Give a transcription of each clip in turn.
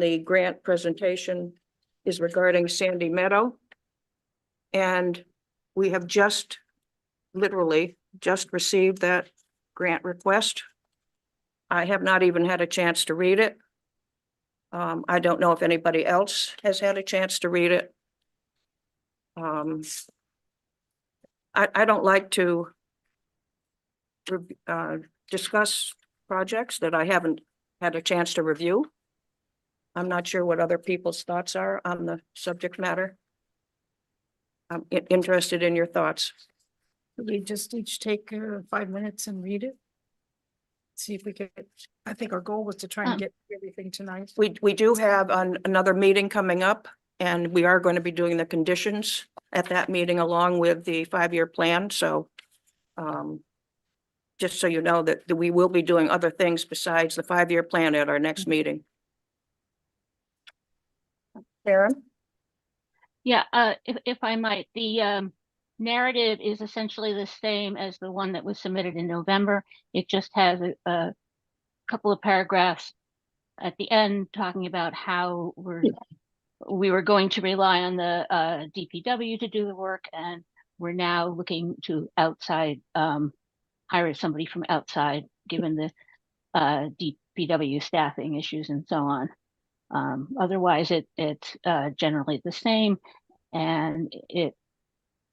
The grant presentation is regarding Sandy Meadow. And we have literally just received that grant request. I have not even had a chance to read it. I don't know if anybody else has had a chance to read it. I don't like to discuss projects that I haven't had a chance to review. I'm not sure what other people's thoughts are on the subject matter. I'm interested in your thoughts. We just each take 5 minutes and read it. See if we get, I think our goal was to try and get everything tonight. We do have another meeting coming up, and we are going to be doing the conditions at that meeting along with the 5-year plan. So just so you know that we will be doing other things besides the 5-year plan at our next meeting. Karen? Yeah, if I might, the narrative is essentially the same as the one that was submitted in November. It just has a couple of paragraphs at the end talking about how we were going to rely on the DPW to do the work, and we're now looking to hire somebody from outside, given the DPW staffing issues and so on. Otherwise, it's generally the same, and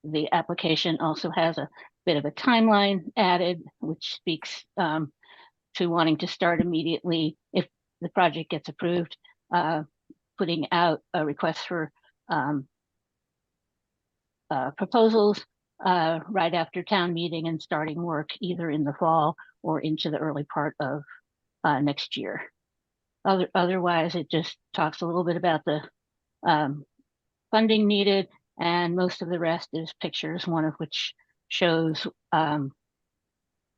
the application also has a bit of a timeline added, which speaks to wanting to start immediately if the project gets approved, putting out a request for proposals right after town meeting and starting work either in the fall or into the early part of next year. Otherwise, it just talks a little bit about the funding needed, and most of the rest is pictures, one of which shows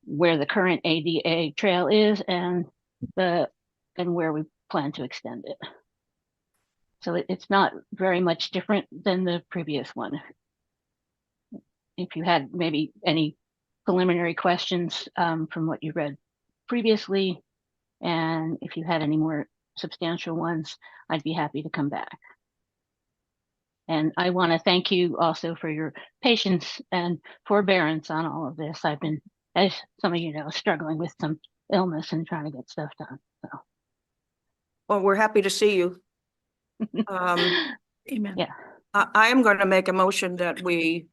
where the current ADA trail is and where we plan to extend it. So it's not very much different than the previous one. If you had maybe any preliminary questions from what you read previously, and if you had any more substantial ones, I'd be happy to come back. And I want to thank you also for your patience and forbearance on all of this. I've been, as some of you know, struggling with some illness and trying to get stuff done. So. Well, we're happy to see you. Amen. Yeah. I am going to make a motion that we,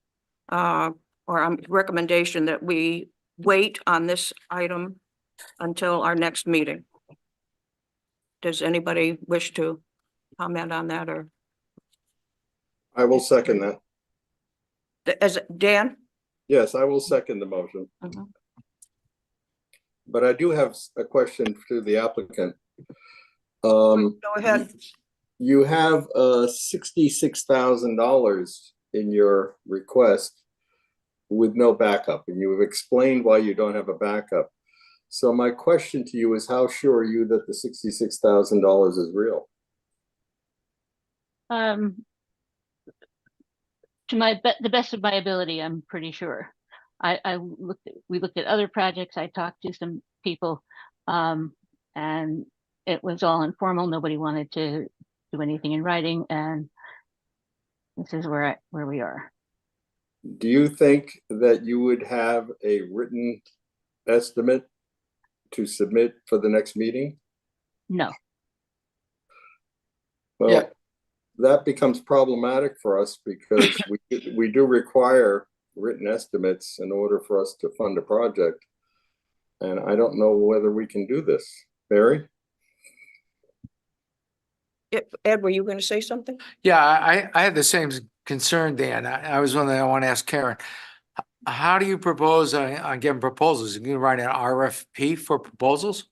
or a recommendation that we wait on this item until our next meeting. Does anybody wish to comment on that, or? I will second that. As Dan? Yes, I will second the motion. But I do have a question to the applicant. Go ahead. You have $66,000 in your request with no backup, and you have explained why you don't have a backup. So my question to you is, how sure are you that the $66,000 is real? To the best of my ability, I'm pretty sure. We looked at other projects. I talked to some people, and it was all informal. Nobody wanted to do anything in writing, and this is where we are. Do you think that you would have a written estimate to submit for the next meeting? No. Well, Yeah. That becomes problematic for us because we do require written estimates in order for us to fund a project. And I don't know whether we can do this. Barry? Ed, were you going to say something? Yeah, I had the same concern, Dan. I was wondering, I want to ask Karen, how do you propose on getting proposals? You can write an RFP for proposals?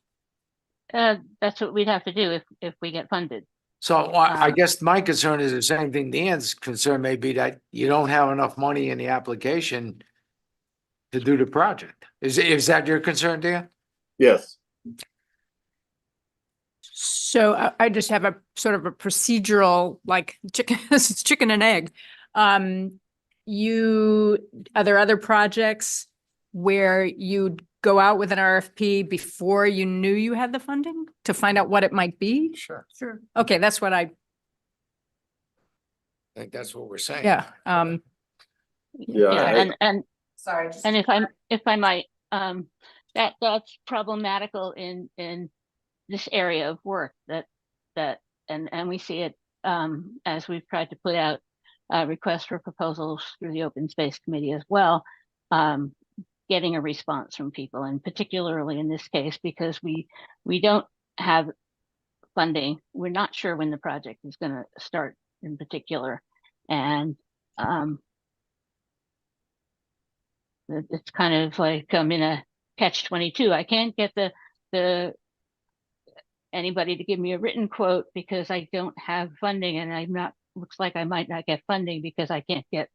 That's what we'd have to do if we get funded. So I guess my concern is the same thing Dan's concern may be, that you don't have enough money in the application to do the project. Is that your concern, Dan? Yes. So I just have a sort of a procedural, like chicken, it's chicken and egg. Are there other projects where you'd go out with an RFP before you knew you had the funding to find out what it might be? Sure. Sure. Okay, that's what I, I think that's what we're saying. yeah, Yeah, And Sorry. and if I might, that's problematical in this area of work and we see it, as we've tried to put out, requests for proposals through the Open Space Committee as well, getting a response from people, and particularly in this case, because we don't have funding. We're not sure when the project is going to start in particular. And, it's kind of like I'm in a catch-22. I can't get anybody to give me a written quote because I don't have funding, and looks like I might not get funding because I can't get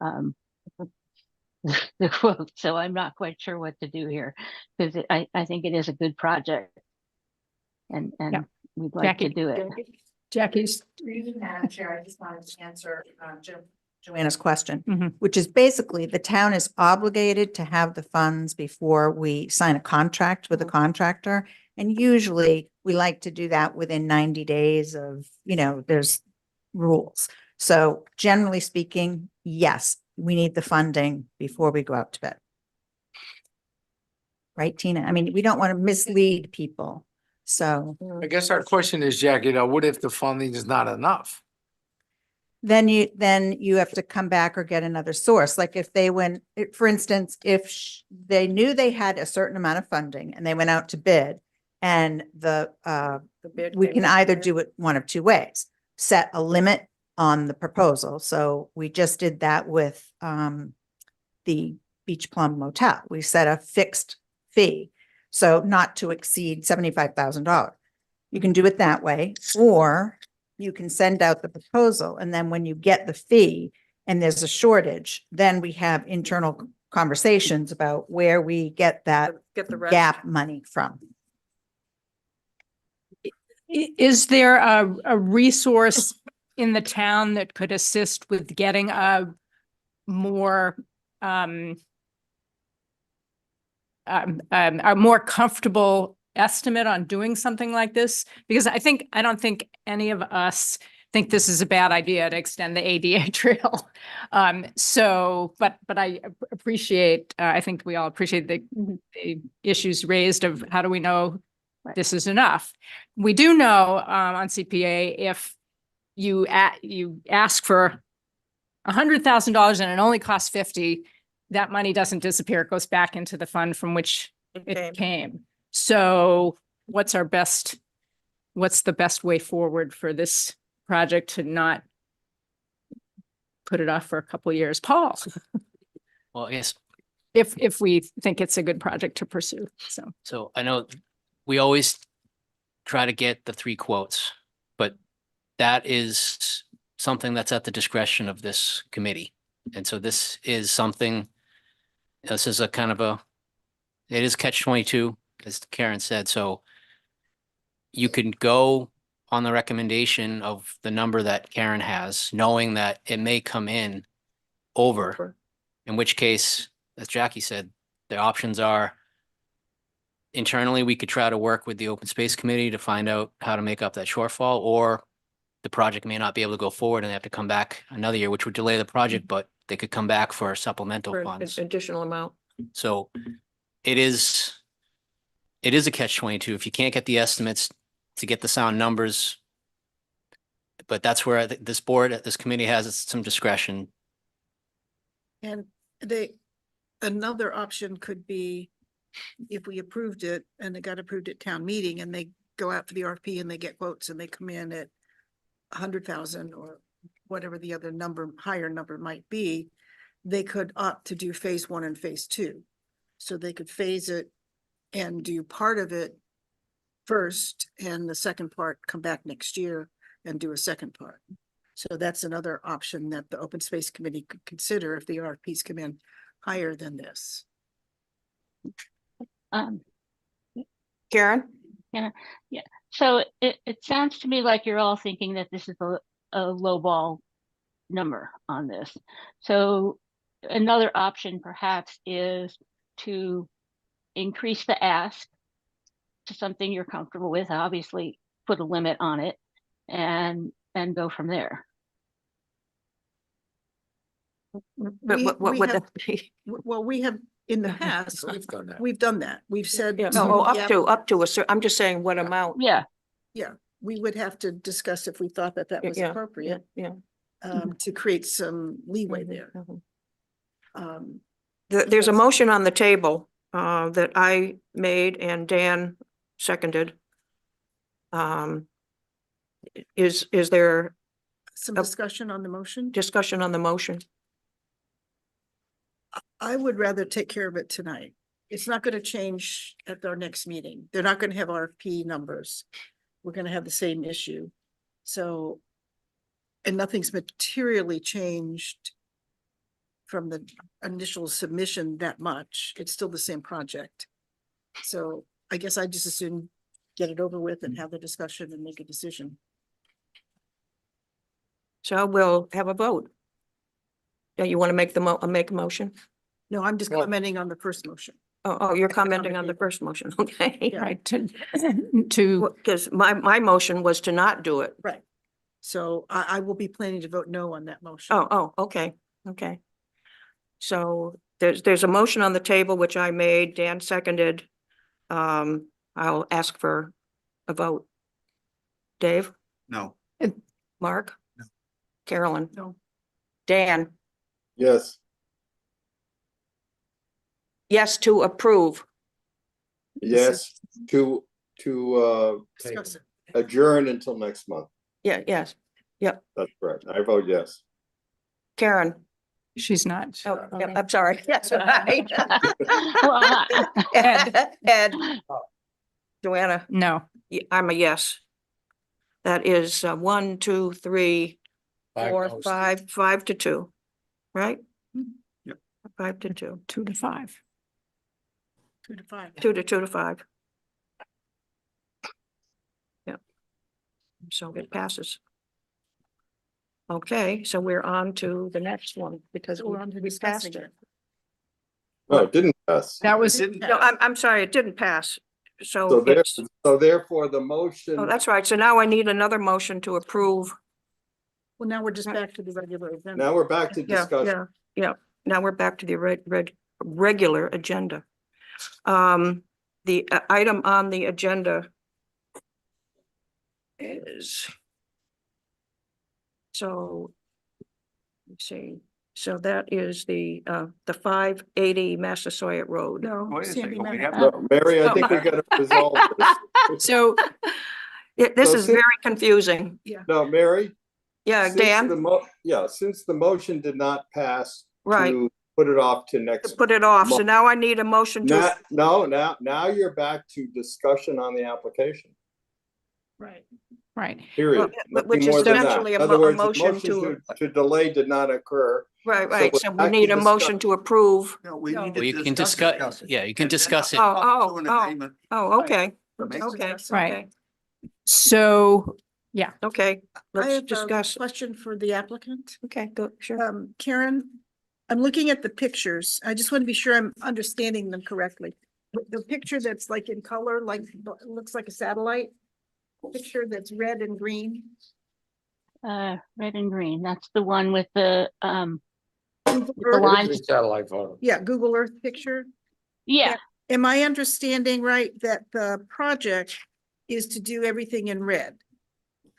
the quote. So I'm not quite sure what to do here, because I think it is a good project, and Yeah. we'd like to Jackie. do it. Jackie's, Madam Chair, I just wanted to answer Joanna's question, Mhm. which is basically the town is obligated to have the funds before we sign a contract with a contractor. And usually we like to do that within 90 days of, there's rules. So generally speaking, yes, we need the funding before we go out to bid. Right, Tina? I mean, we don't want to mislead people. So I guess our question is, Jackie, though, what if the funding is not enough? then you have to come back or get another source. Like if they went, for instance, if they knew they had a certain amount of funding and they went out to bid, and The bid we came can in either higher. do it one of two ways: set a limit on the proposal. So we just did that with the Beach Plum Motel. We set a fixed fee, so not to exceed $75,000. You can do it that way, or you can send out the proposal, and then when you get the fee and there's a shortage, then we have internal conversations about where we get that Get the rest. gap money from. is there a resource in the town that could assist with getting a more a more comfortable estimate on doing something like this? Because I don't think any of us think this is a bad idea to extend the ADA trail. But I appreciate, I think we all appreciate the issues raised of how do we know this is enough? We do know on CPA, if you ask for $100,000 and it only costs 50, that money doesn't disappear. It goes back into the fund from which it came. So what's the best way forward for this project to not put it off for a couple of years? Paul, Well, I guess, if we think it's a good project to pursue, so I know we always try to get the 3 quotes, but that is something that's at the discretion of this committee. And so this is a kind of it is catch-22, as Karen said. So you can go on the recommendation of the number that Karen has, knowing that it may come in over, in which case, as Jackie said, the options are internally, we could try to work with the Open Space Committee to find out how to make up that shortfall, or the project may not be able to go forward and they have to come back another year, which would delay the project, but they could come back for supplemental For an funds. additional amount. So it is a catch-22 if you can't get the estimates to get the sound numbers. But that's where this committee has some discretion. And another option could be if we approved it and it got approved at town meeting and they go out for the RFP and they get quotes and they come in at 100,000 or whatever the other higher number might be, they could opt to do phase 1 and phase 2. So they could phase it and do part of it first and the second part come back next year and do a second part. So that's another option that the Open Space Committee could consider if the RFPs come in higher than this. Karen? So it sounds to me like you're all thinking that this is a low ball number on this. So another option perhaps is to increase the ask to something you're comfortable with, obviously put a limit on it and go from there. But We- what we would have- that be? Well, we have, in the past, We've done that. we've done that. We've said. Yeah, to oh, the up to a cer, I'm just saying what amount. Yeah, We would have to discuss if we thought that that was Yeah, appropriate, Yeah. to create some leeway Mhm, there. mhm. Um, There's a motion on the table, that I made and Dan seconded. Is there some Yep. discussion on the motion. discussion on the motion? I would rather take care of it tonight. It's not gonna change at our next meeting. They're not gonna have RFP numbers. We're gonna have the same issue. So, and nothing's materially changed from the initial submission that much. It's still the same project. So I guess I just assume get it over with and have the discussion and make a decision. So we'll have a vote. Yeah, you want to make make a motion? No, I'm just Well- commenting on the first motion. Oh, you're It's on the commenting on the table. first motion, okay? Yeah. Right, to, Because my motion was to not do it. Right. So I will be planning to vote no on that motion. Oh, okay, okay. So there's a motion on the table, which I made, Dan seconded. I'll ask for a vote. Dave, No. Mark? Carolyn? No. Dan? Yes, Yes, to approve. yes, to, Discuss it. adjourn until next month. Yeah, yes. That's correct. I vote yes. Karen? she's not. Oh, yeah, I'm sorry. Yes, right. well, Ed? Joanna? No, I'm a yes. That is 1, 2, 3, Five 4, votes. 5 to 2, right? Yep. 5 to 2, 2 to 5. 2 to 5. 2 to 5. Yep. So it passes. Okay, so we're on to the next one because So we're on to we discussing passed it. it. No, it didn't pass. That was, Didn't No, I'm sorry, it didn't pass. So So there, it's, so therefore the motion. oh, that's right. So now I need another motion to approve. Well, now we're just back to the regular agenda. Now we're back to Yeah, discussion. yeah. Now we're back to the regular agenda. The item on the agenda is, so, let's see, so that is the 580 Massasoit Road. No, Wait a Sandy second, we Meadow. have- No, Mary, I think we gotta resolve this. so, This So is since- very confusing. No, Mary? Yeah, since the Dan, Yeah, since the motion did not pass. right, To put it off to next. put it off. So mo- now I need a motion to, Now you're back to discussion on the application, Right. right. period. But which Nothing is more than that. essentially In a other words, the motion motion to delay did not occur. right, so right. we're So we back to need a motion discuss- to approve. No, we No. need Well, to you can discuss discuss, it. yeah, you can discuss it. Oh, Up to an oh. agreement. Oh, okay, That makes okay, Discuss it. Right. okay, So, okay. I Let's have a discuss. question for the applicant. Okay, go, sure. Karen, I'm looking at the pictures. I just want to be sure I'm understanding them correctly. The picture that's like in color, like, looks like a satellite. Picture that's red and green. red and green, that's the one with the, Google the Earth- line- Every satellite photo. Yeah, Google Earth picture. yeah, Am I understanding right that the project is to do everything in red?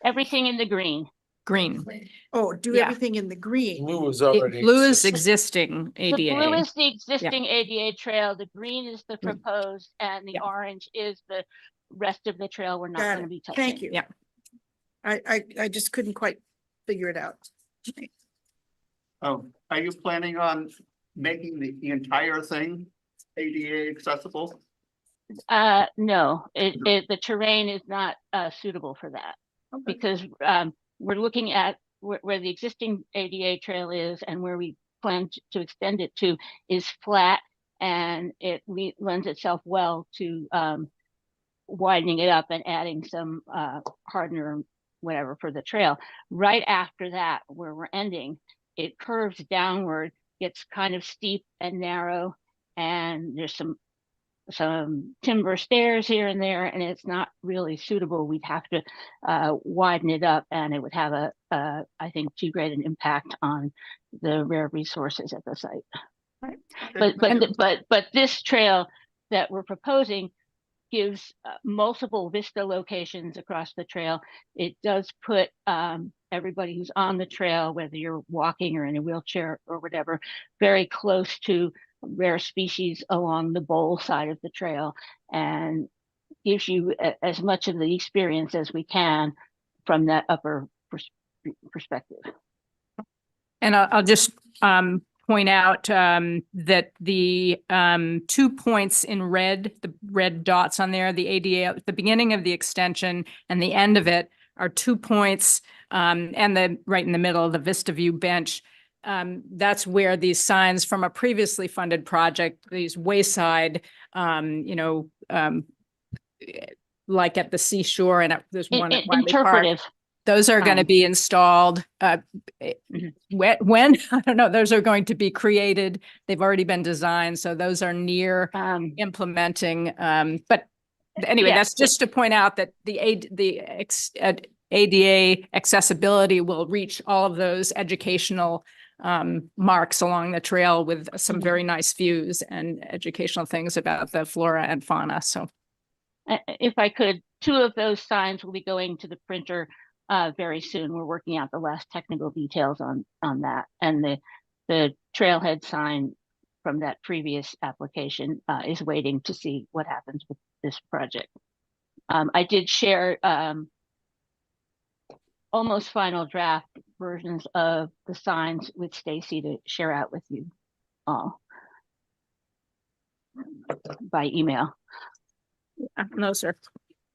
everything in the green. green. Oh, do Yeah. everything in the green? Blue was It- already. Blue is existing. existing The blue ADA. is the existing ADA trail, the green is the proposed, and the Yeah. orange is the rest of the trail we're not Got gonna it. be touching. Thank you. Yeah. I just couldn't quite figure it out. Are you planning on making the entire thing ADA accessible? No, the terrain is not suitable for that. Because we're looking at where the existing ADA trail is and where we plan to extend it to is flat, and it lends itself well to widening it up and adding some hardener, whatever, for the trail. Right after that, where we're ending, it curves downward, gets kind of steep and narrow, and there's some some timber stairs here and there, and it's not really suitable. We'd have to widen it up, and it would have I think, too great an impact on the rare resources at the site. But this trail that we're proposing gives multiple vista locations across the trail. It does put everybody who's on the trail, whether you're walking or in a wheelchair or whatever, very close to rare species along the bowl side of the trail, and gives you as much of the experience as we can from that upper perspective. And I'll just point out that the 2 points in red, the red dots on there, the ADA at the beginning of the extension and the end of it are 2 points, and the right in the middle, the Vista View bench. That's where these signs from a previously funded project, these wayside, like at the seashore, and there's one at Wiley Park. Interpretive. Those are going to be installed when, I don't know, those are going to be created. They've already been designed, so those are near implementing. But anyway, that's just to point out that the ADA accessibility will reach all of those educational marks along the trail with some very nice views and educational things about the flora and fauna. So if I could, 2 of those signs will be going to the printer very soon. We're working out the last technical details on that. And the trailhead sign from that previous application is waiting to see what happens with this project. I did share almost final draft versions of the signs with Stacy to share out with you all by email. those are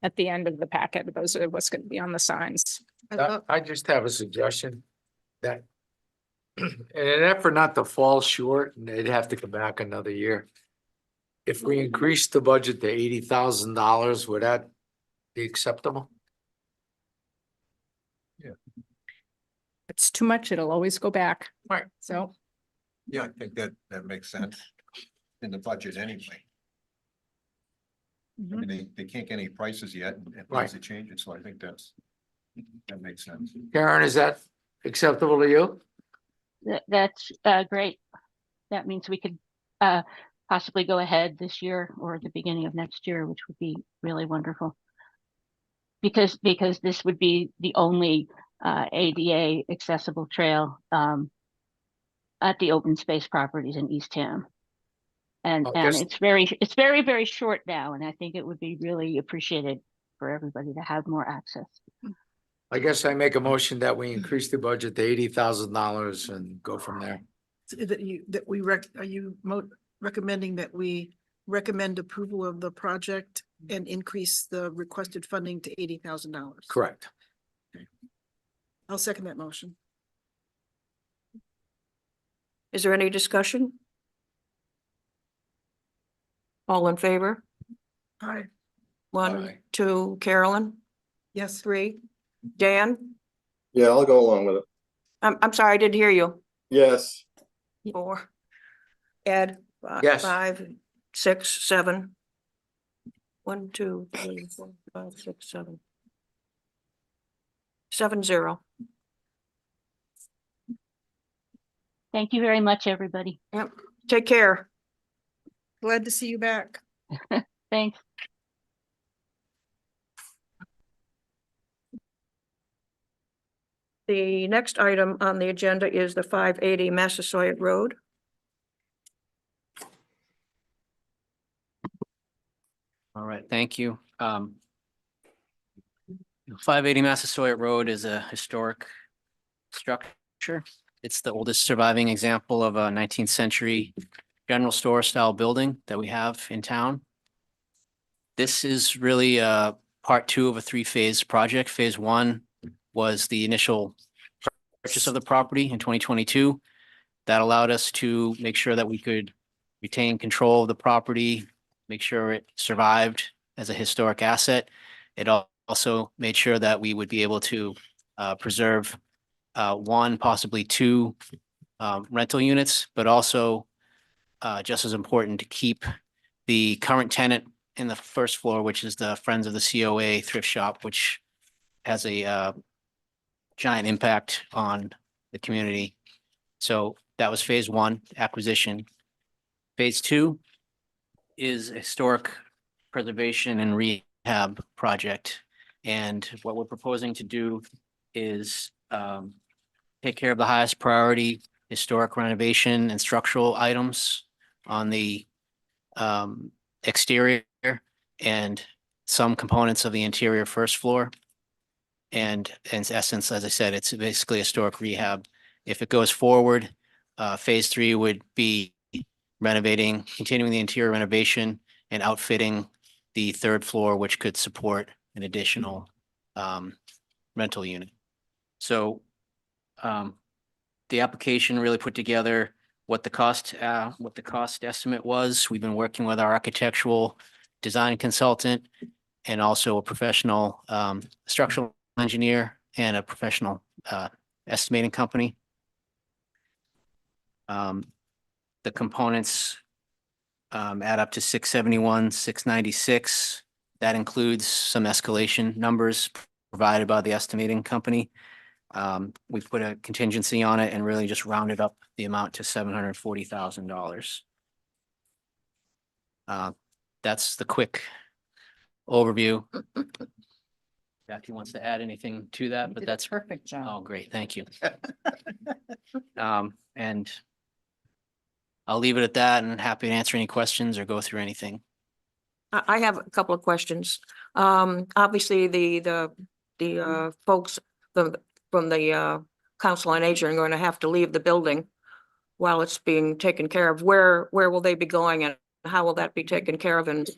at the end of the packet. Those are what's going to be on the signs. I just have a suggestion that in an effort not to fall short, and they'd have to come back another year. If we increase the budget to $80,000, would that be acceptable? It's too much, it'll always go back. Right. So, Yeah, I think that makes sense in the budget anyway. I mean, they can't get any prices yet and Right. things are changing, so I think that makes sense. Karen, is that acceptable to you? That's great. That means we could possibly go ahead this year or at the beginning of next year, which would be really wonderful. Because this would be the only ADA accessible trail at the open space properties in Eastham. And it's very, very short now, and I think it would be really appreciated for everybody to have more access. I guess I make a motion that we increase the budget to $80,000 and go from there. Are you recommending that we recommend approval of the project and increase the requested funding to $80,000? Correct. I'll second that motion. Is there any discussion? All in favor? Aye. 1, Aye. 2, Carolyn, Yes. 3, Dan? Yeah, I'll go along with it. I'm sorry, I didn't hear you. Yes, 4. Ed? Yes. 5, 6, 7. 1, 2, 3, 4, 5, 6, 7. 7-0. Thank you very much, everybody. Yep. Take care. Glad to see you back. Thanks. The next item on the agenda is the 580 Massasoit Road. All right, thank you. 580 Massasoit Road is a historic structure. It's the oldest surviving example of a 19th century general store style building that we have in town. This is really part 2 of a 3-phase project. Phase 1 was the initial purchase of the property in 2022. That allowed us to make sure that we could retain control of the property, make sure it survived as a historic asset. It also made sure that we would be able to preserve 1, possibly 2 rental units, but also just as important to keep the current tenant in the first floor, which is the Friends of the COA thrift shop, which has a giant impact on the community. So that was phase one, acquisition. Phase two is a historic preservation and rehab project. And what we're proposing to do is take care of the highest priority historic renovation and structural items on the exterior and some components of the interior first floor. And in essence, as I said, it's basically historic rehab. If it goes forward, phase three would be renovating, continuing the interior renovation and outfitting the third floor, which could support an additional rental unit. So the application really put together what the cost estimate was. We've been working with our architectural design consultant and also a professional structural engineer and a professional estimating company. The components add up to 671, 696. That includes some escalation numbers provided by the estimating company. We put a contingency on it and really just rounded up the amount to $740,000. That's the quick overview. Jackie wants to add anything to that, but that's perfect job. oh, great. Thank you. And I'll leave it at that and happy to answer any questions or go through anything. I have a couple of questions. Obviously, the folks from the Council on Aging are going to have to leave the building while it's being taken care of. Where will they be going and how will that be taken care of and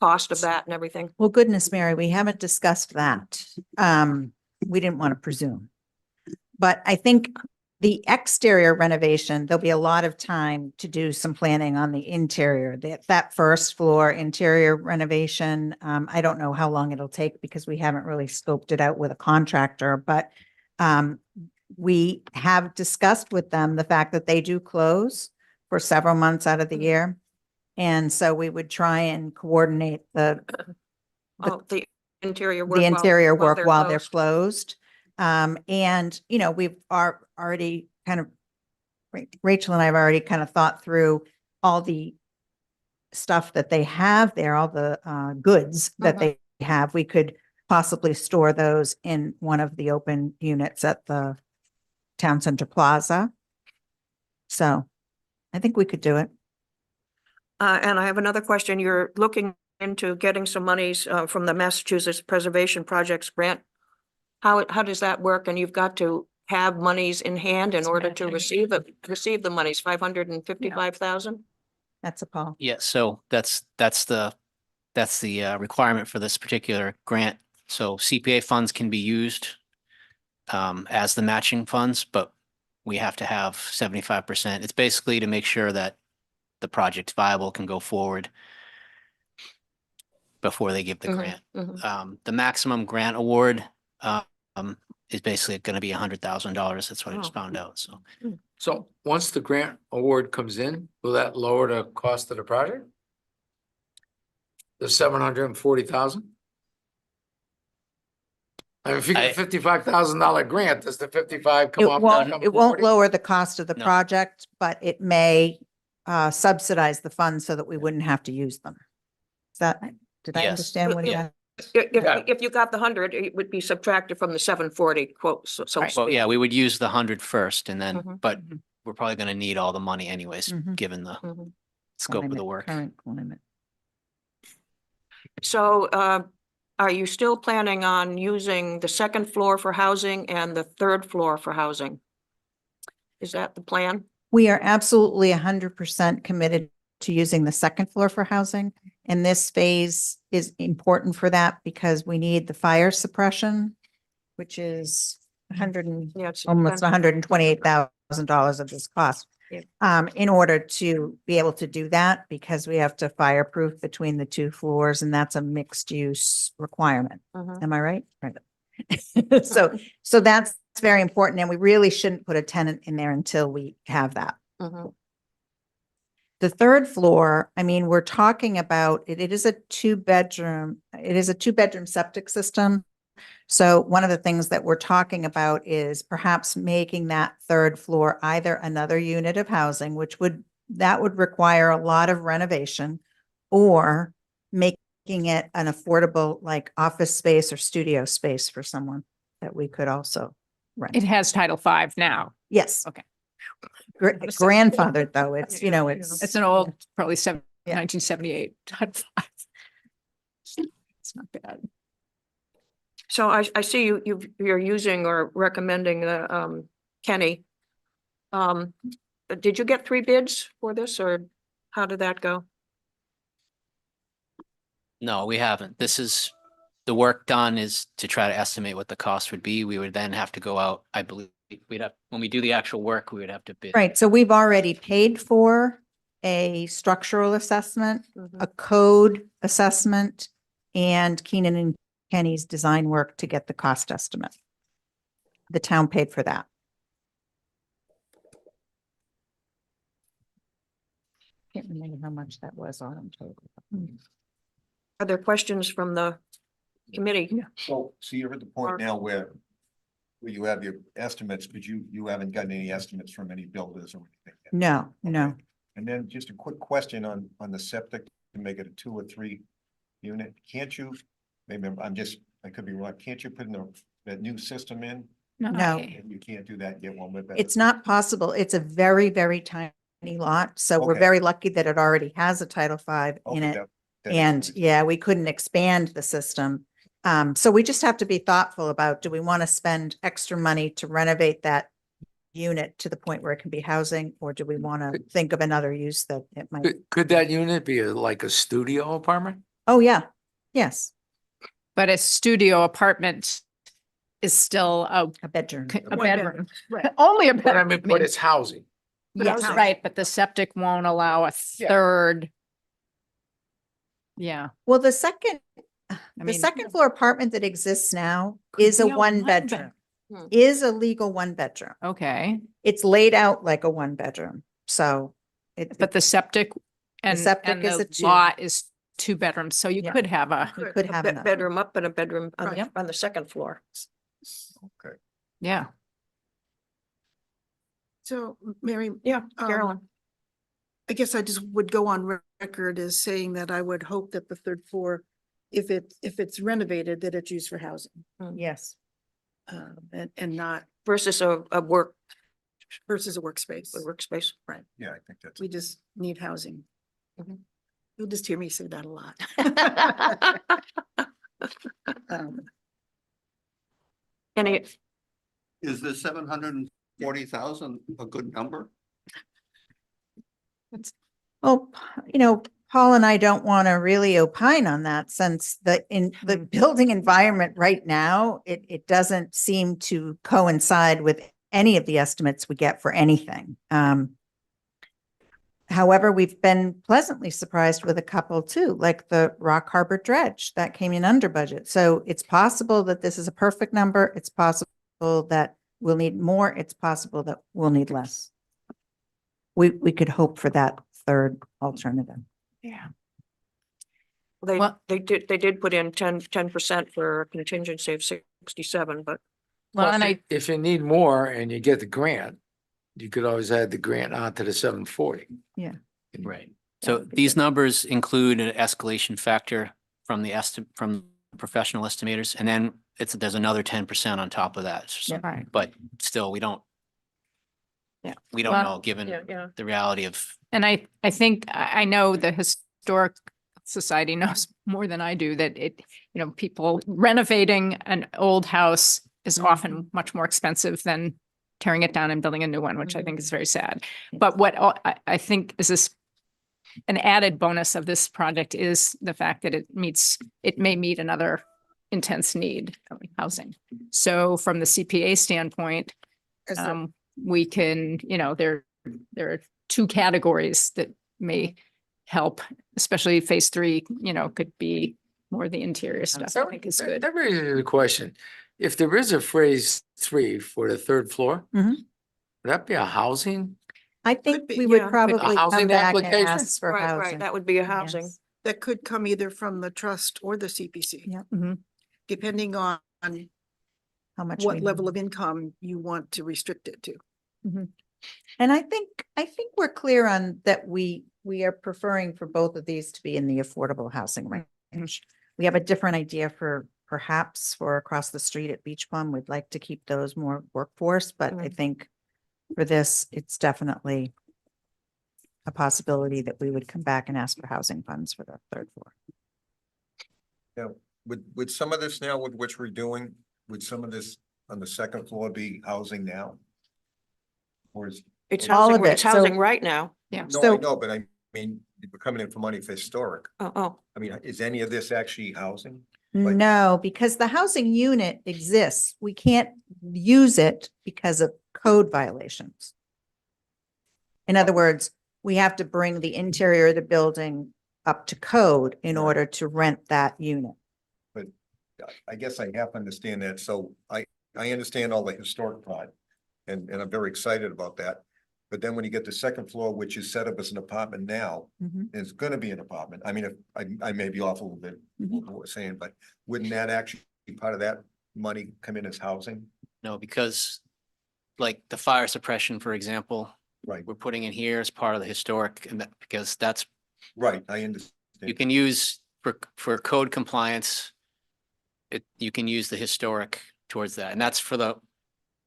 cost of that and everything? Well, goodness, Mary, we haven't discussed that. We didn't want to presume. But I think the exterior renovation, there'll be a lot of time to do some planning on the interior. That first floor interior renovation, I don't know how long it'll take because we haven't really scoped it out with a contractor, but we have discussed with them the fact that they do close for several months out of the year. And so we would try and coordinate the interior work. the interior work they're while they're closed. closed. And, you know, we've already kind of, Rachel and I have already kind of thought through all the stuff that they have there, all the goods that they have. We could possibly store those in one of the open units at the Town Center Plaza. So I think we could do it. And I have another question. You're looking into getting some monies from the Massachusetts Preservation Projects grant. How does that work? And you've got to have monies in hand in order to receive the monies, 555,000? That's a Paul. Yeah, so that's the requirement for this particular grant. So CPA funds can be used as the matching funds, but we have to have 75%. It's basically to make sure that the project's viable, can go forward before they give the grant. The maximum grant award is basically going to be $100,000. That's what I just found out. So So once the grant award comes in, will that lower the cost of the project? The 740,000? I mean, if you get a $55,000 grant, does the 55 come off? It won't lower the cost of the No. project, but it may subsidize the funds so that we wouldn't have to use them. Did I Yes. understand what Yeah. If you got the 100, it would be subtracted from the 740 quote, so to well, speak. yeah, we would use the 100 first and then, Mhm. but we're probably going to need all the money anyways, Mhm. given the Mhm. scope of the climate- work. Current climate. So are you still planning on using the second floor for housing and the third floor for housing? Is that the plan? We are absolutely 100% committed to using the second floor for housing. And this phase is important for that because we need the fire suppression, which is Yeah, it's almost $128,000 of this cost. Yeah. In order to be able to do that, because we have to fireproof between the two floors and that's a mixed use requirement. Mhm. Am I right? Right. So that's very important and we really shouldn't put a tenant in there until we have that. Mhm. The third floor, I mean, we're talking about, it is a two-bedroom septic system. So one of the things that we're talking about is perhaps making that third floor either another unit of housing, that would require a lot of renovation, or making it an affordable, like, office space or studio space for someone that we could also rent. It has Title V now. Yes. Okay. Grandfathered though, it's, you know, It's an old, probably Yeah. 1978 Title V. It's not bad. So I see you're using or recommending the, Kenny. Did you get 3 bids for this, or how did that go? No, we haven't. This is, the work done is to try to estimate what the cost would be. We would then have to go out, I believe, when we do the actual work, we would have to bid. right. So we've already paid for a structural assessment, Mhm. a code assessment, and Keenan and Kenny's design work to get the cost estimate. The town paid for that. Can't remember how much that was on total. Are there questions from the committee? So you're at the point now where you have your estimates, but you haven't gotten any estimates from any builders or anything yet? No, no. Okay. And then just a quick question on the septic, to make it a 2 or 3 unit, can't you, maybe I could be wrong, can't you put in that new system in? No. And you can't do that and get one with that? It's not possible. It's a very, very tiny lot. So we're Okay. very lucky that it already has a Title V in Okay, it. that makes And sense. yeah, we couldn't expand the system. So we just have to be thoughtful about, do we want to spend extra money to renovate that unit to the point where it can be housing, or do we want to think of another use that it might? Could that unit be like a studio apartment? Oh, yeah. Yes, But a studio apartment is still a bedroom. a One bedroom, bedroom. right. Only a But I bedroom. mean, but it's housing. Yes, housing. right, but the septic won't allow a Yeah. third. Yeah. Well, the second mean- floor apartment that exists now Could is a be a one one-bed- bedroom, Hmm. is a legal 1 bedroom. Okay, It's laid out like a 1 bedroom. So but the septic and septic is the a 2. lot is 2 bedrooms, so you Yeah. could have a, we could A have another. bedroom up and a bedroom on Right. on the second floor. Okay. yeah. So Mary, Yeah, Um, Carolyn. I guess I just would go on record as saying that I would hope that the third floor, if it's renovated, that it's used for housing. Yes. And not Versus a work, versus a workspace. a workspace. Right. Yeah, I think that's. We just need housing. Mhm. You'll just hear me say that a lot. Any, Is the 740,000 a good number? Well, Paul and I don't want to really opine on that, since the building environment right now, it doesn't seem to coincide with any of the estimates we get for anything. However, we've been pleasantly surprised with a couple too, like the Rock Harbor Dredge that came in under budget. So it's possible that this is a perfect number. It's possible that we'll need more. It's possible that we'll need less. We could hope for that third alternative. Yeah. they, Well- they did put in 10% for a contingency of 67, but Well, and I, If you need more and you get the grant, you could always add the grant onto the 740. Right. So these numbers include an escalation factor from from professional estimators, and then there's another 10% on top of that. So- right. But still, we don't. Yeah. We don't Well, know, given yeah. the reality of, And I think, I know the Historic Society knows more than I do that people renovating an old house is often much more expensive than tearing it down and building a new one, which I think is very sad. But what I think is an added bonus of this project is the fact that it may meet another intense need of housing. So from the CPA standpoint, As a- we can, there are 2 categories that may help, especially phase 3, could be more the interior stuff, I think is good. That raises a question. If there is a phase 3 for the third floor, Mhm. would that be a housing? I think be, we would yeah. probably come housing back and application? ask for Right, housing. right, that would be a housing. Yes. That could come either from the trust or the CPC, Yeah, depending on how much. what we level need. of income you want to restrict it to. And I think we're clear on that we are preferring for both of these to be in the affordable housing range. We have a different idea for perhaps for across the street at Beach Plum. We'd like to keep those more workforce, but I think for this, it's definitely a possibility that we would come back and ask for housing funds for the third floor. Now, would some of this now with which we're doing, would some of this on the second floor be housing now? Or is? It's All housing, of it, it's housing so- right now. Yeah. No, I So- know, but I mean, we're coming in for money for historic. Oh, I mean, is any of this actually housing? Like- No, because the housing unit exists. We can't use it because of code violations. In other words, we have to bring the interior of the building up to code in Right. order to rent that unit. I guess I half understand that, so I understand all the historic part. And I'm very excited about that. But then when you get the second floor, which is set up as an apartment now, it's gonna be an apartment. I mean, if I may be off a little bit, what we're saying, but wouldn't that actually be part of that money come in as housing? No, because like the fire suppression, for example, Right, we're putting in here as part of the historic and that, because that's, right, I understand. you can use for code compliance. You can use the historic towards that, and that's for the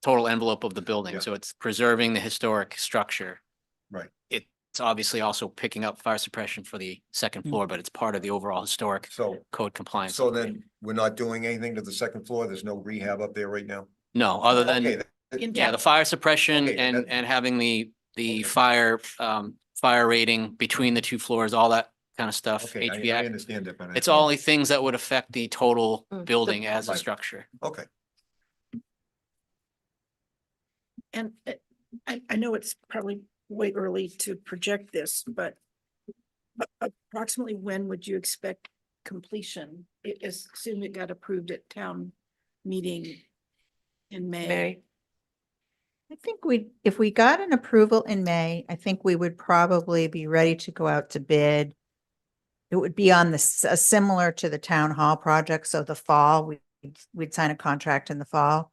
total envelope of the building. Yeah. So it's preserving the historic structure. Right. It's obviously also picking up fire suppression for the second floor, but it's part of the overall historic So, code compliance. so then we're not doing anything to the second floor? There's no rehab up there right now? No, other than, Okay, yeah, the fire suppression Okay, and, that- having the Okay. fire, fire rating between the two floors, all that kind of stuff. Okay, I HVAC. understand that, but. It's only things that would affect the total Mm. building as a Right. structure. Okay, And I know it's probably way early to project this, but approximately when would you expect completion? Assume it got approved at town meeting in May. May. I think if we got an approval in May, I think we would probably be ready to go out to bid. It would be on similar to the town hall project. So the fall, we'd sign a contract in the fall,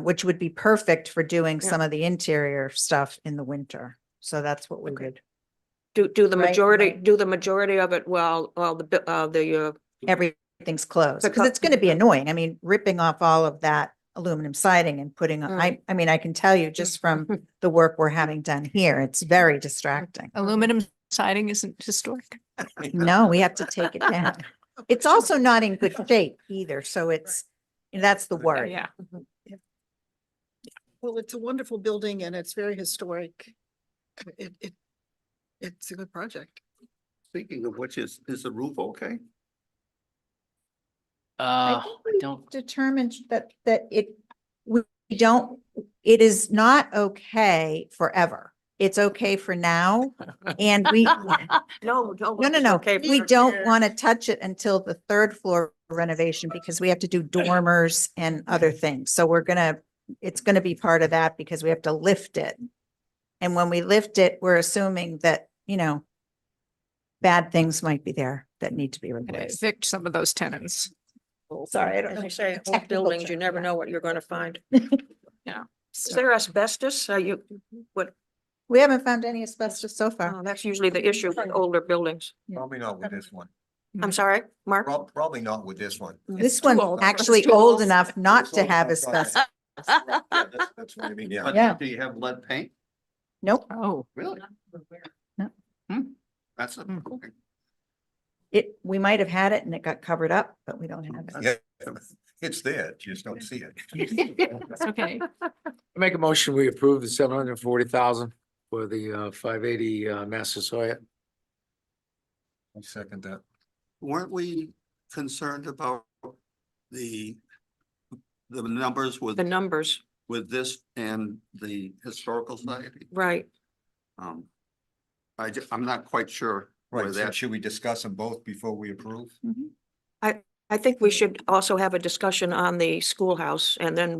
which would be perfect for doing Yeah. some of the interior stuff in the winter. So that's what we Okay. would, Do the Right, majority, right. do the majority of it while everything's closed. The Because it's going to be annoying. I mean, ripping off all of that aluminum siding and putting, I mean, I can tell you just from the work we're having done here, it's very distracting. Aluminum siding isn't historic. No, we have to take it down. It's also not in good shape either, so that's the worry. Yeah. Well, it's a wonderful building and it's very historic. It's a good project. Speaking of which, is the roof okay? I think we don't, determined that we don't, it is not okay forever. It's okay for now, and we, No, no. Okay, We don't want to touch it until the third floor renovation because we have to do dormers and other things. So it's gonna be part of that because we have to lift it. And when we lift it, we're assuming that, bad things might be there that need to be And replaced. evict some of those tenants. Sorry, I don't As know. I say, old Technical buildings, you term, never yeah. know what you're gonna find. Yeah. Is there asbestos? We haven't found any asbestos so far. That's usually the issue with older buildings. probably not with this one. I'm sorry, Mark? Probably not with this one. This too one's old. actually It's too old old. enough not It's to old have enough not to asbestos. Yeah, that's what I mean, yeah. But Yeah. do you have lead paint? Nope. Oh, Really? No. That's a, Hmm. okay. We might have had it and it got covered up, but we don't have it. Yeah, it's there, you just don't see it. it's okay. Make a motion, we approve the 740,000 for the 580 Massasoit. I second that. Weren't we concerned about the numbers with The numbers, this and the historical society? right. I'm not quite sure where Right, so that, should we discuss them both before we approve? I think we should also have a discussion on the schoolhouse and then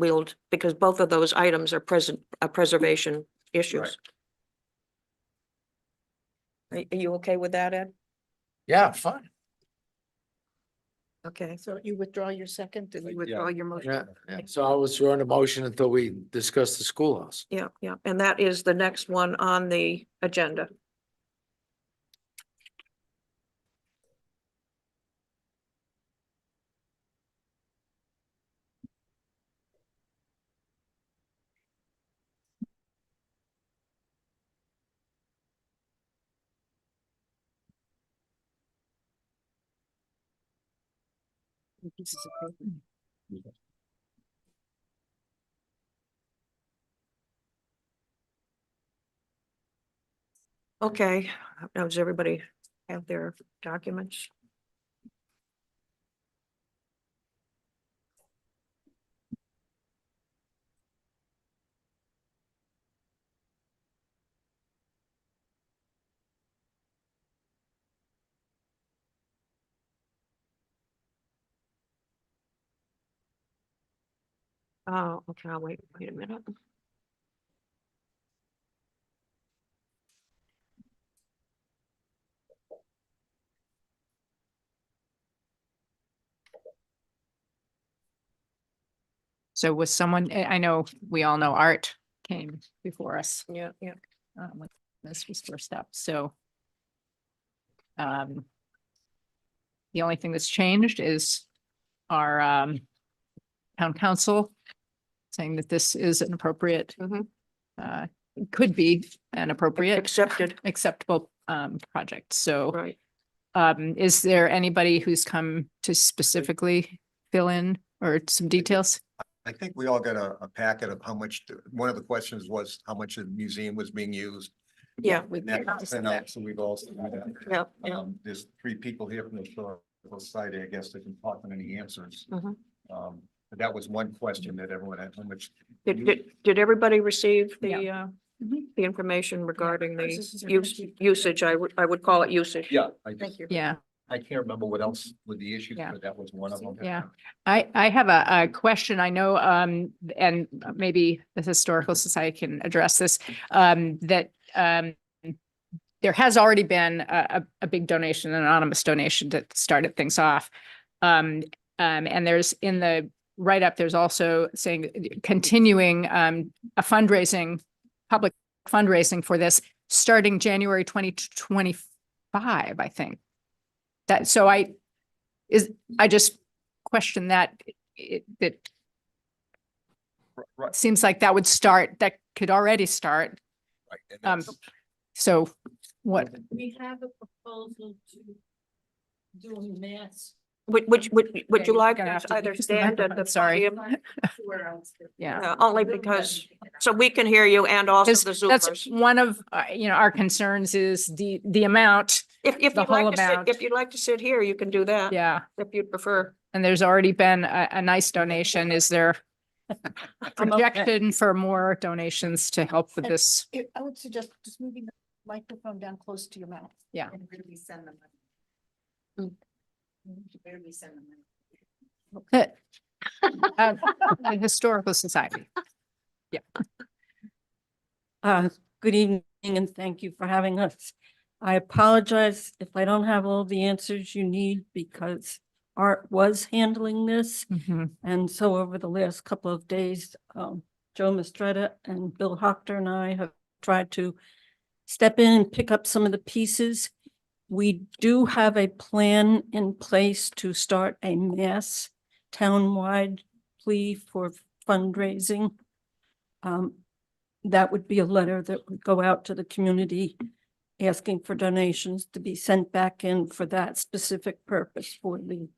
because both of those items are preservation issues. Are you okay with that, Ed? Yeah, fine. Okay, So you withdraw your second and you withdraw your motion. Yeah. So I was throwing a motion until we discuss the schoolhouse. yeah, yeah, and that is the next one on the agenda. Pieces of paper. Okay, now does everybody have their documents? Oh, okay, I'll wait a minute. So was someone, I know, we all know Art came before us. Yeah, yeah. When this was first up, so. Um. The only thing that's changed is our town council saying that this is an appropriate, Mhm. could be an appropriate, Accepted, acceptable project. So right. is there anybody who's come to specifically fill in or some details? I think we all got a packet of how much, one of the questions was how much the museum was being used. Yeah, With And that, sent out, so we've all seen that. yeah, yeah. There's three people here from the historical society, I guess, that can talk on any answers. Mhm. But that was one question that everyone had, how much. Did everybody receive the, Yeah. Mhm. the information regarding the This is usage? I would call it usage. Yeah. I Thank you. Yeah, I can't remember what else with the issues, Yeah. but that was one of them. Yeah. I have a question. I know, and maybe the Historical Society can address this, that, there has already been a big donation, an anonymous donation that started things off. And there's in the write-up, there's also saying continuing, a fundraising, public fundraising for this starting January 2025, I think. That, so I just question that, that Right, seems like that would start, that could already start. right. And Um, that's- so what, We have a proposal to do a mass. Would Yeah, you you're like gonna have to either use the stand at microphone, the sorry. podium? yeah. Only because, so we can hear you and also Because the that's Zoomers. one of, our concerns is the amount, If the you'd whole like to sit, amount. if you'd like to sit here, you can do that. yeah. If you'd prefer. And there's already been a nice donation. Is there projection for more donations to help with this? I would suggest just moving the microphone down close to your mouth. Yeah. And where do we send them? Where do we send them? The Historical Society. Good evening and thank you for having us. I apologize if I don't have all the answers you need because Art was handling this. Mhm. And so over the last couple of days, Joe Mistretta and Bill Hochter and I have tried to step in and pick up some of the pieces. We do have a plan in place to start a mass townwide plea for fundraising. That would be a letter that would go out to the community asking for donations to be sent back in for that specific purpose for the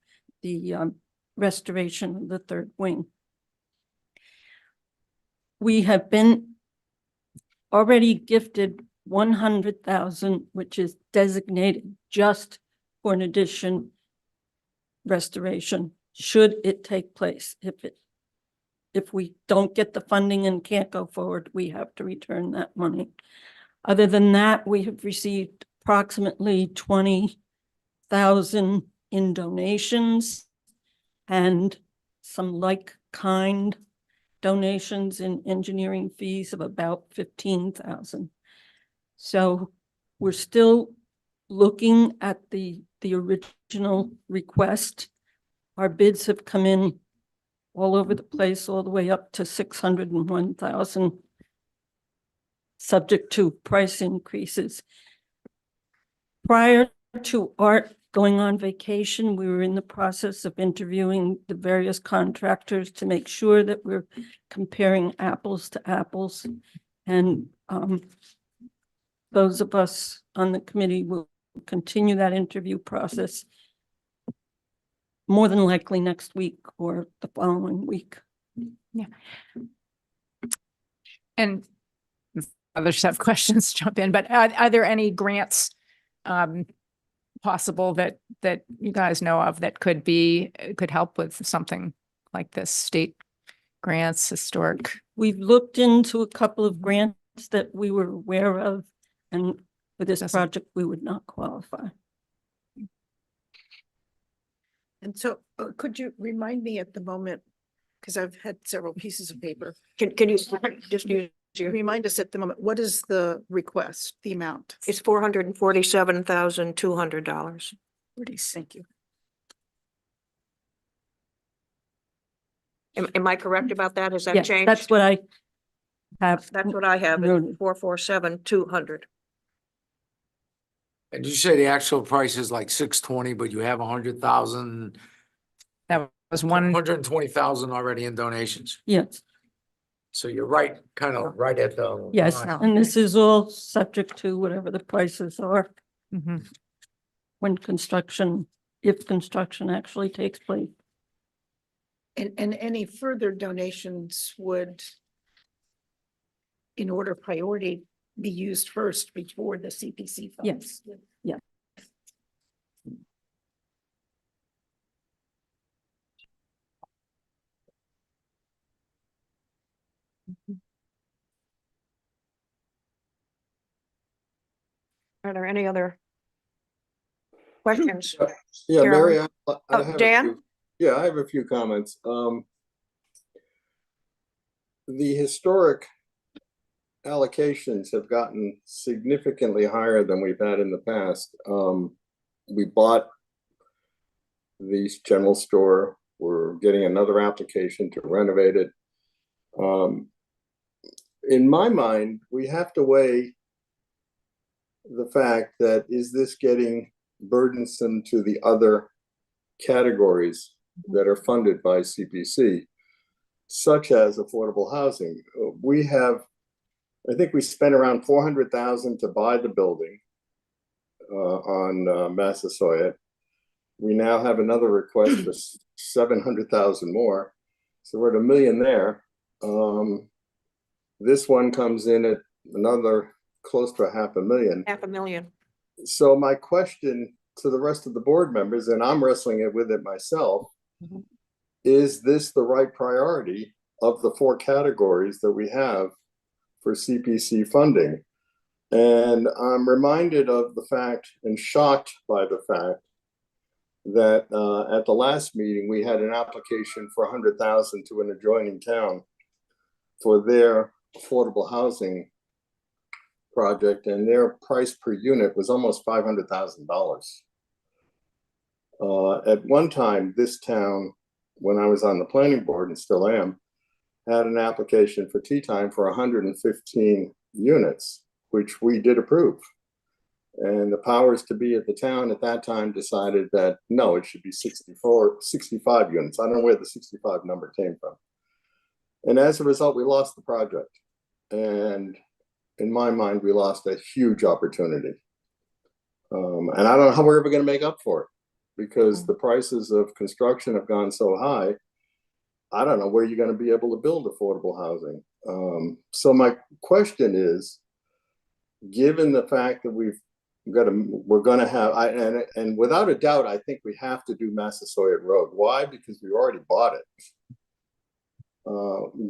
restoration of the third wing. We have been already gifted 100,000, which is designated just for an addition restoration, should it take place. If we don't get the funding and can't go forward, we have to return that money. Other than that, we have received approximately 20,000 in donations and some like-kind donations in engineering fees of about 15,000. So we're still looking at the original request, our bids have come in all over the place, all the way up to 601,000, subject to price increases. Prior to Art going on vacation, we were in the process of interviewing the various contractors to make sure that we're comparing apples to apples. And those of us on the committee will continue that interview process more than likely next week or the following week. And if others have questions, jump in, but are there any grants possible that you guys know of that could help with something like this, state grants, historic? We've looked into a couple of grants that we were aware of, and for this project, we would not qualify. And so could you remind me at the moment, because I've had several pieces of paper, Can you just use your, remind us at the moment, what is the request, the amount? it's $447,200. Thank you. Am I correct about that? Has that Yes, changed? that's what I have. That's what I have, noted. 447,200. And you say the actual price is like 620, but you have 100,000, That was one, 120,000 already in donations. Yes, So you're right, kind of right at the. yes, line. and this is all subject to whatever the prices are mhm. when construction, if construction actually takes place. And any further donations would, in order of priority, be used first before the CPC funds? Yes. Are there any other questions? Yeah, Mary, Carolyn? I Oh, have a Dan? few- Yeah, I have a few comments. The historic allocations have gotten significantly higher than we've had in the past. We bought the general store. We're getting another application to renovate it. In my mind, we have to weigh the fact that, is this getting burdensome to the other categories that are funded by CPC, such as affordable housing? We have, I think we spent around 400,000 to buy the building on Massasoit. We now have another request for 700,000 more, so we're at $1 million there. This one comes in at another close to $500,000. $500,000. So my question to the rest of the board members, and I'm wrestling with it myself, Mhm. is this the right priority of the 4 categories that we have for CPC funding? And I'm reminded of the fact and shocked by the fact that at the last meeting, we had an application for 100,000 to an adjoining town for their affordable housing project, and their price per unit was almost $500,000. At one time, this town, when I was on the planning board and still am, had an application for tea time for 115 units, which we did approve. And the powers to be at the town at that time decided that, no, it should be 65 units. I don't know where the 65 number came from. And as a result, we lost the project. And in my mind, we lost a huge opportunity. And I don't know how we're ever going to make up for it, because the prices of construction have gone so high. I don't know where you're going to be able to build affordable housing. So my question is, given the fact that we're going to have, and without a doubt, I think we have to do Massasoit Road. Why? Because we already bought it.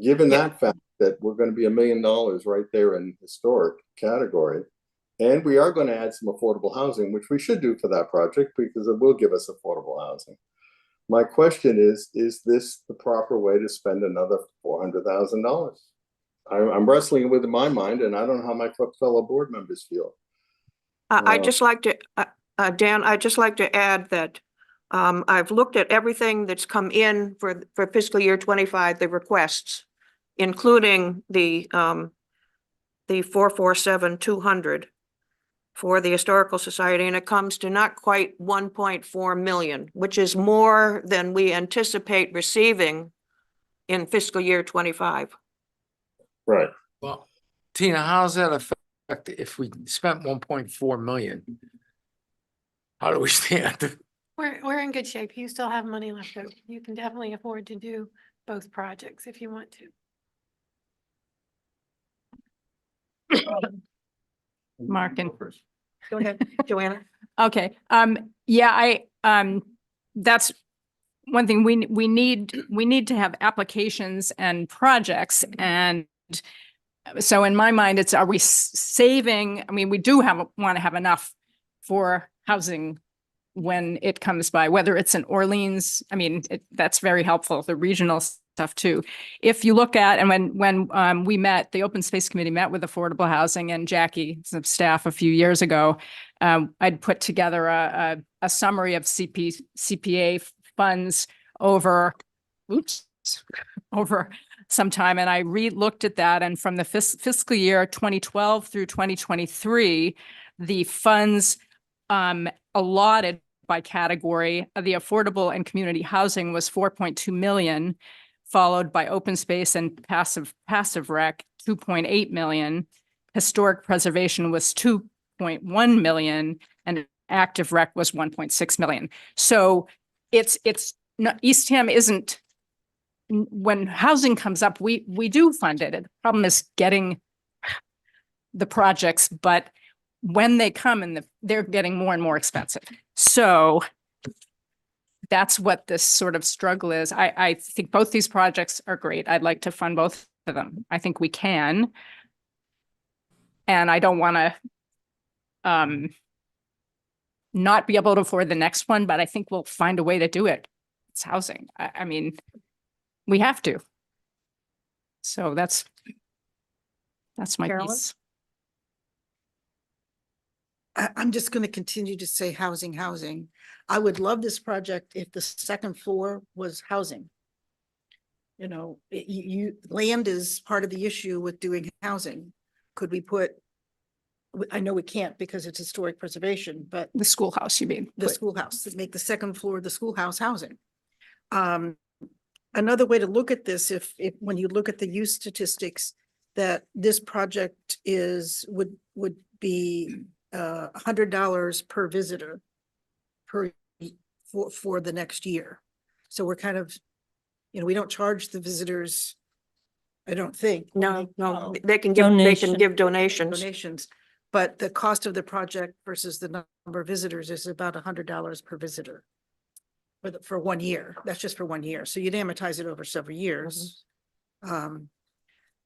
Given that fact that we're going to be $1 million right there in historic category, and we are going to add some affordable housing, which we should do for that project because it will give us affordable housing. My question is this the proper way to spend another $400,000? I'm wrestling with it in my mind, and I don't know how my fellow board members feel. I'd just like to, Dan, I'd just like to add that I've looked at everything that's come in for fiscal year 25, the requests, including the 447,200 for the Historical Society, and it comes to not quite 1.4 million, which is more than we anticipate receiving in fiscal year 25. Right. Well, Tina, how's that affect if we spent 1.4 million? How do we stand? We're in good shape. You still have money left over. You can definitely afford to do both projects if you want to. Mark and Go ahead, Joanna. okay, yeah, that's one thing we need to have applications and projects, and so in my mind, it's, are we saving? I mean, we do want to have enough for housing when it comes by, whether it's in Orleans. I mean, that's very helpful, the regional stuff too. If you look at, and when we met, the Open Space Committee met with Affordable Housing and Jackie, some staff a few years ago, I'd put together a summary of CPA funds over some time. And I re-looked at that, and from the fiscal year 2012 through 2023, the funds allotted by category of the affordable and community housing was 4.2 million, followed by open space and passive rec, 2.8 million. Historic preservation was 2.1 million, and active rec was 1.6 million. So it's not, Eastham isn't, when housing comes up, we do fund it. The problem is getting the projects, but when they come and they're getting more and more expensive. So that's what this sort of struggle is. I think both these projects are great. I'd like to fund both of them. I think we can. And I don't want to not be able to afford the next one, but I think we'll find a way to do it. It's housing. I mean, we have to. So that's my Carolyn? piece. I'm just going to continue to say housing. I would love this project if the second floor was housing. You know, land is part of the issue with doing housing. Could we put, I know we can't because it's historic preservation, but The schoolhouse, you mean? the schoolhouse, make the second floor the schoolhouse housing. Another way to look at this, if when you look at the use statistics, that this project would be $100 per visitor for the next year. So we're kind of, we don't charge the visitors, I don't think. No, they can give donations. But the cost of the project versus the number of visitors is about $100 per visitor for 1 year. That's just for 1 year. So you'd amortize it over several years. Right.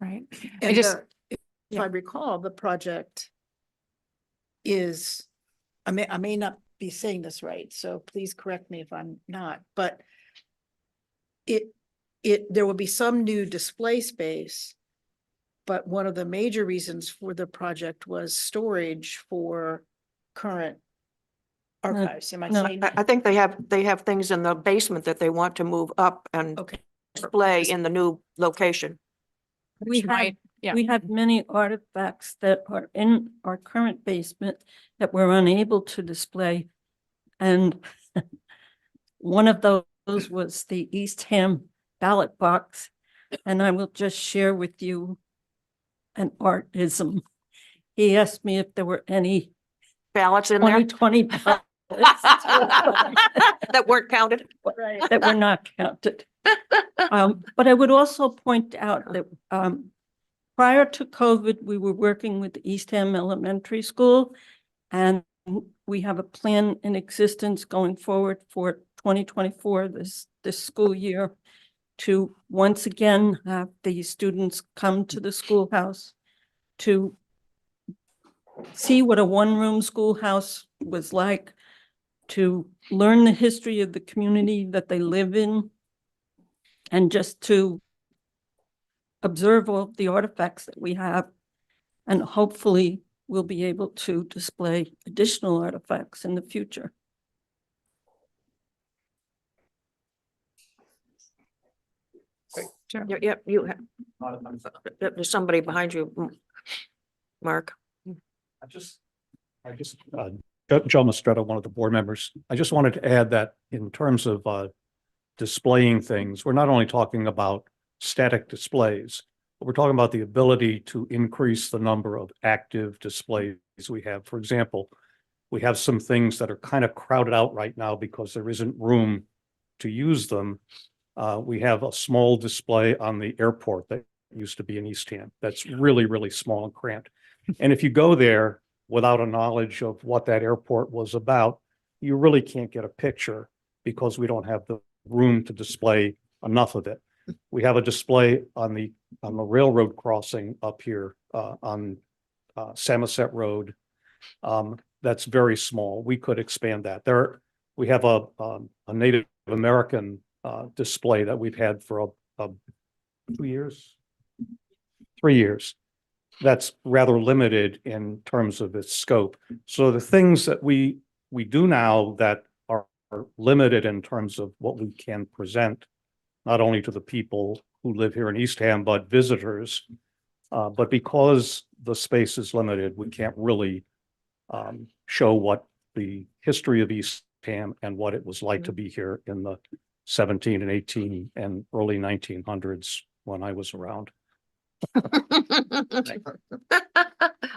And if yeah. I recall, the project is, I may not be saying this right, so please correct me if I'm not, but there will be some new display space, but one of the major reasons for the project was storage for current archives. Am I saying that? I think they have things in the basement that they want to move up and Okay. display in the new location. We have, Right, yeah. we have many artifacts that are in our current basement that we're unable to display. And one of those was the Eastham ballot box. And I will just share with you an artism. He asked me if there were any Ballots in there 2020 ballots that weren't counted. that were not counted. But I would also point out that prior to COVID, we were working with Eastham Elementary School, and we have a plan in existence going forward for 2024, this school year, to once again have the students come to the schoolhouse to see what a one-room schoolhouse was like, to learn the history of the community that they live in, and just to observe all the artifacts that we have, and hopefully we'll be able to display additional artifacts in the future. Yep, you have, there's somebody behind you, Mark. I just, Joe Mastretta, one of the board members. I just wanted to add that in terms of displaying things, we're not only talking about static displays, but we're talking about the ability to increase the number of active displays we have. For example, we have some things that are kind of crowded out right now because there isn't room to use them. We have a small display on the airport that used to be in Eastham that's really, really small and cramped. And if you go there without a knowledge of what that airport was about, you really can't get a picture because we don't have the room to display enough of it. We have a display on the railroad crossing up here on Samoset Road. That's very small. We could expand that. We have a Native American display that we've had for 2 years, 3 years. That's rather limited in terms of its scope. So the things that we do now that are limited in terms of what we can present, not only to the people who live here in Eastham, but visitors. But because the space is limited, we can't really show what the history of Eastham and what it was like to be here in the 17 and 18 and early 1900s when I was around.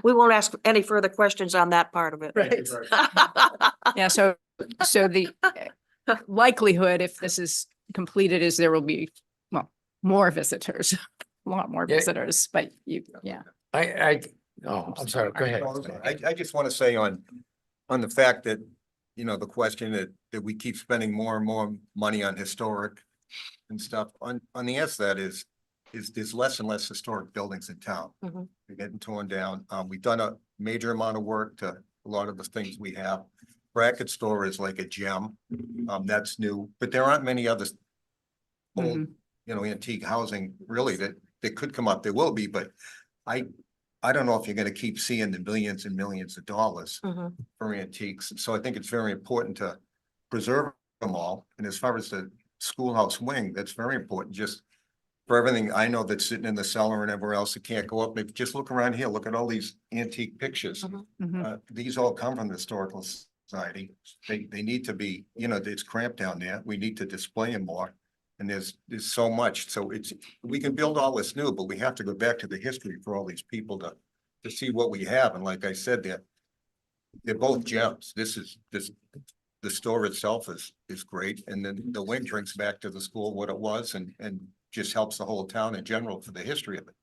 We won't ask any further questions on that part of it. Right. Yeah, so the likelihood, if this is completed, is there will be, well, more visitors, a lot more Yeah. visitors, but yeah. I'm sorry, go ahead. I just want to say on the fact that, you know, the question that we keep spending more and more money on historic and stuff, on the answer to that is there's less and less historic buildings in town. Mhm. They're getting torn down. We've done a major amount of work to a lot of the things we have. Bracket Store is like a gem. That's new, but there aren't many others. Old, you know, antique housing really that could come up. There will be, but I don't know if you're gonna keep seeing the millions and millions of dollars Mhm. for antiques. So I think it's very important to preserve them all. And as far as the schoolhouse wing, that's very important. Just for everything I know that's sitting in the cellar and everywhere else that can't go up. If just look around here, look at all these antique pictures. Mhm. These all come from the Historical Society. They need to be, you know, it's cramped down there. We need to display them more. And there's so much. So we can build all this new, but we have to go back to the history for all these people to see what we have. And like I said, they're both gems. The store itself is great. And then the wing brings back to the school what it was and just helps the whole town in general for the history of it.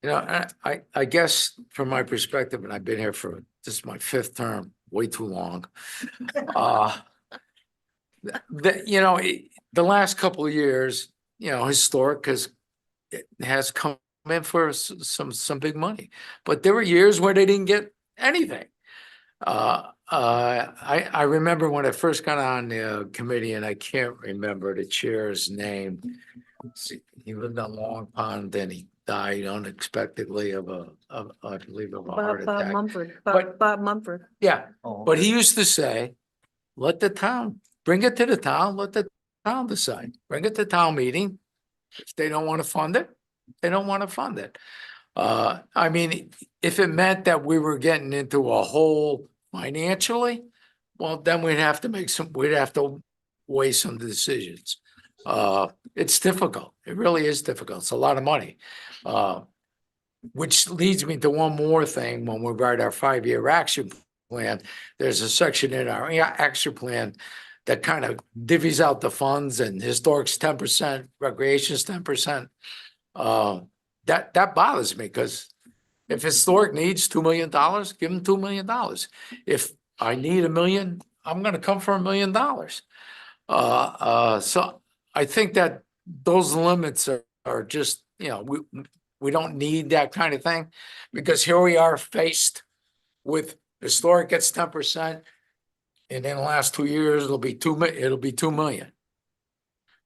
You know, I guess from my perspective, and I've been here for, this is my 5th term, way too long. You know, the last couple of years, you know, historic has come in for some big money, but there were years where they didn't get anything. I remember when I first got on the committee, and I can't remember the chair's name. He lived on Long Pond, then he died unexpectedly I believe of a heart Bob attack. Mumford, But- Bob Mumford. Yeah, Oh, but he used to say, let the town, bring it to the town, let the town decide, bring it to town meeting. If they don't want to fund it, they don't want to fund it. I mean, if it meant that we were getting into a hole financially, well, then we'd have to weigh some decisions. It's difficult. It really is difficult. It's a lot of money. Which leads me to one more thing. When we write our 5-year action plan, there's a section in our action plan that kind of divvies out the funds, and historic's 10%, recreation's 10%. That bothers me, because if historic needs $2 million, give them $2 million. If I need $1 million, I'm gonna come for $1 million. So I think that those limits are just, you know, we don't need that kind of thing, because here we are faced with historic gets 10%. And in the last 2 years, it'll be 2 million.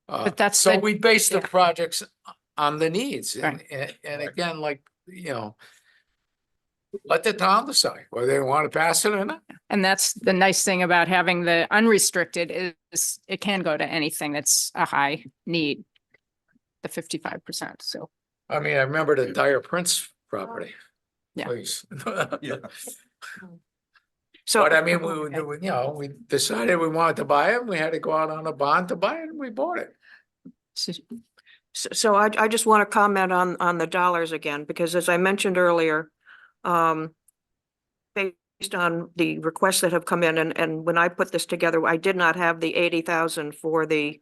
But that's So the- we base the yeah. projects on the needs. Right. And again, like, you know, Let the town decide whether they want to pass it or not. And that's the nice thing about having the unrestricted is it can go to anything that's a high need. The 55%, so. I mean, I remember the Dyer Prince property. Yeah. Please. Yeah. So. But I mean, we decided we wanted to buy it. We had to go out on a bond to buy it and we bought it. So I just want to comment on the dollars again, because as I mentioned earlier, based on the requests that have come in, and when I put this together, I did not have the 80,000 for the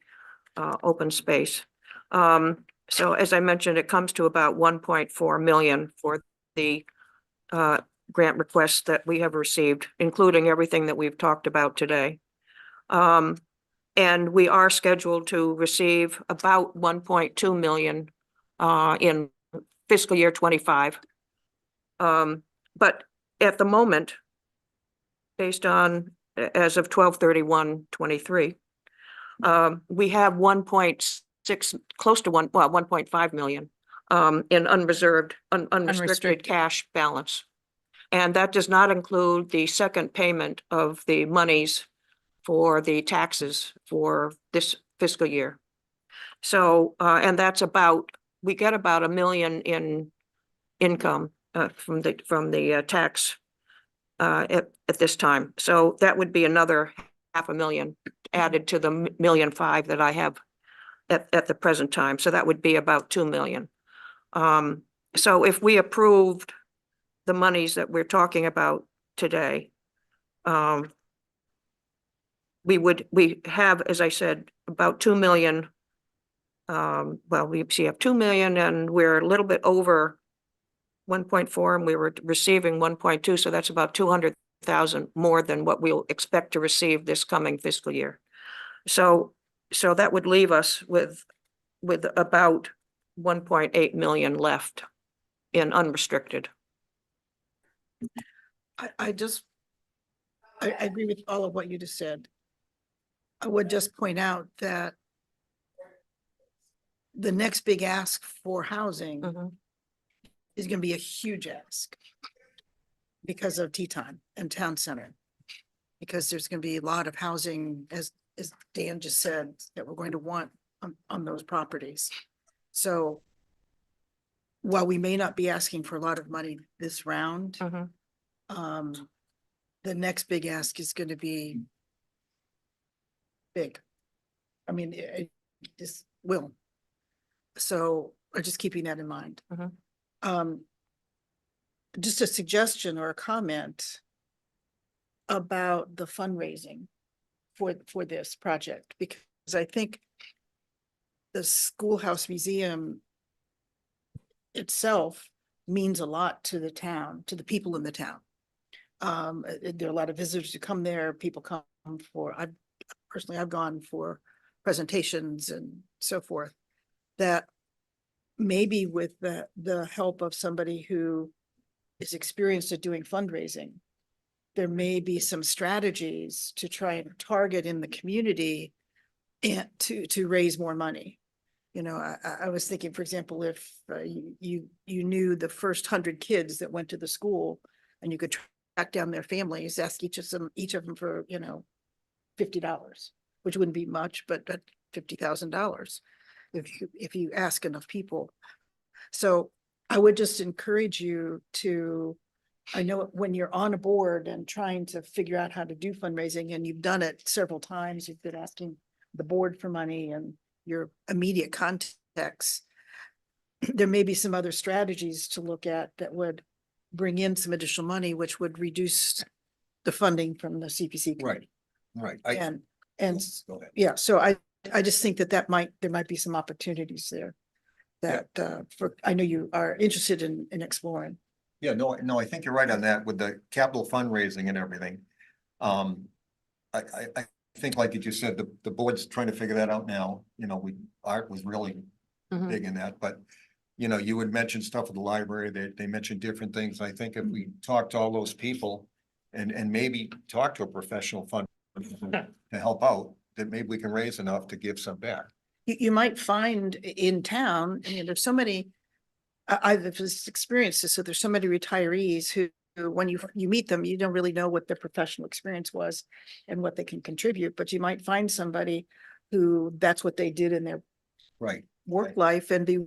open space. So as I mentioned, it comes to about 1.4 million for the grant requests that we have received, including everything that we've talked about today. And we are scheduled to receive about 1.2 million in fiscal year 25. But at the moment, based on as of 12/31/23, we have 1.6, close to 1.5 million in unrestricted cash balance. And that does not include the second payment of the monies for the taxes for this fiscal year. So, and that's we get about $1 million in income from the tax at this time. So that would be another $500,000 added to the $1.5 million that I have at the present time. So that would be about 2 million. So if we approved the monies that we're talking about today, we have, as I said, about 2 million. Well, we have 2 million and we're a little bit over 1.4 and we were receiving 1.2. So that's about 200,000 more than what we'll expect to receive this coming fiscal year. So that would leave us with about 1.8 million left in unrestricted. I agree with all of what you just said. I would just point out that the next big ask for housing is going to be a huge ask because of Teton and Town Center. Because there's going to be a lot of housing, as Dan just said, that we're going to want on those properties. So while we may not be asking for a lot of money this round, the next big ask is going to be big. I mean, it just will. So I'm just keeping that in mind. Just a suggestion or a comment about the fundraising for this project, because I think the Schoolhouse Museum itself means a lot to the town, to the people in the town. There are a lot of visitors who come there. People come for, I've gone for presentations and so forth, that maybe with the help of somebody who is experienced at doing fundraising, there may be some strategies to try and target in the community and to raise more money. You know, I was thinking, for example, if you knew the first 100 kids that went to the school and you could track down their families, ask each of them for, $50, which wouldn't be much, but $50,000 if you ask enough people. So I would just encourage you to, I know when you're on a board and trying to figure out how to do fundraising, and you've done it several times, you've been asking the board for money and your immediate contacts, there may be some other strategies to look at that would bring in some additional money, which would reduce the funding from the CPC committee. Right. And Go ahead. yeah, so I just think there might be some opportunities there that I know you are interested in exploring. Yeah, no, I think you're right on that with the capital fundraising and everything. I think like you just said, the board's trying to figure that out now. Art was really big in that, but you would mention stuff at the library, they mentioned different things. I think if we talk to all those people and maybe talk to a professional fund to help out, that maybe we can raise enough to give some back. You might find in town, I mean, there's so many I've just experienced this. So there's so many retirees who, when you meet them, you don't really know what their professional experience was and what they can contribute, but you might find somebody who that's what they did in their Right. work life and be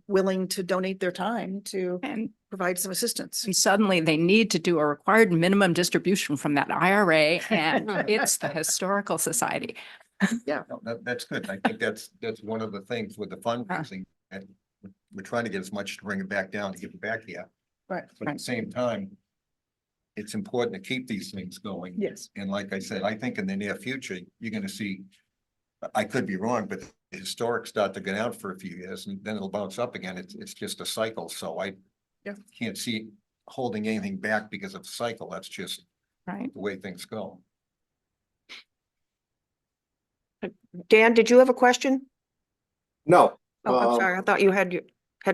willing to donate their time to And provide some assistance. and suddenly they need to do a required minimum distribution from that IRA, and it's the Historical Society. Yeah. No, that's good. I think that's one of the things with the fundraising. And we're trying to get as much to bring it back down to give it back here. Right. But at the same time, it's important to keep these things going. Yes. And like I said, I think in the near future, you're gonna see, I could be wrong, but the historic start to go down for a few years and then it'll bounce up again. It's just a cycle. So I Yeah. can't see holding anything back because of the cycle. That's just Right. the way things go. Dan, did you have a question? No. Oh, I'm sorry. I thought you had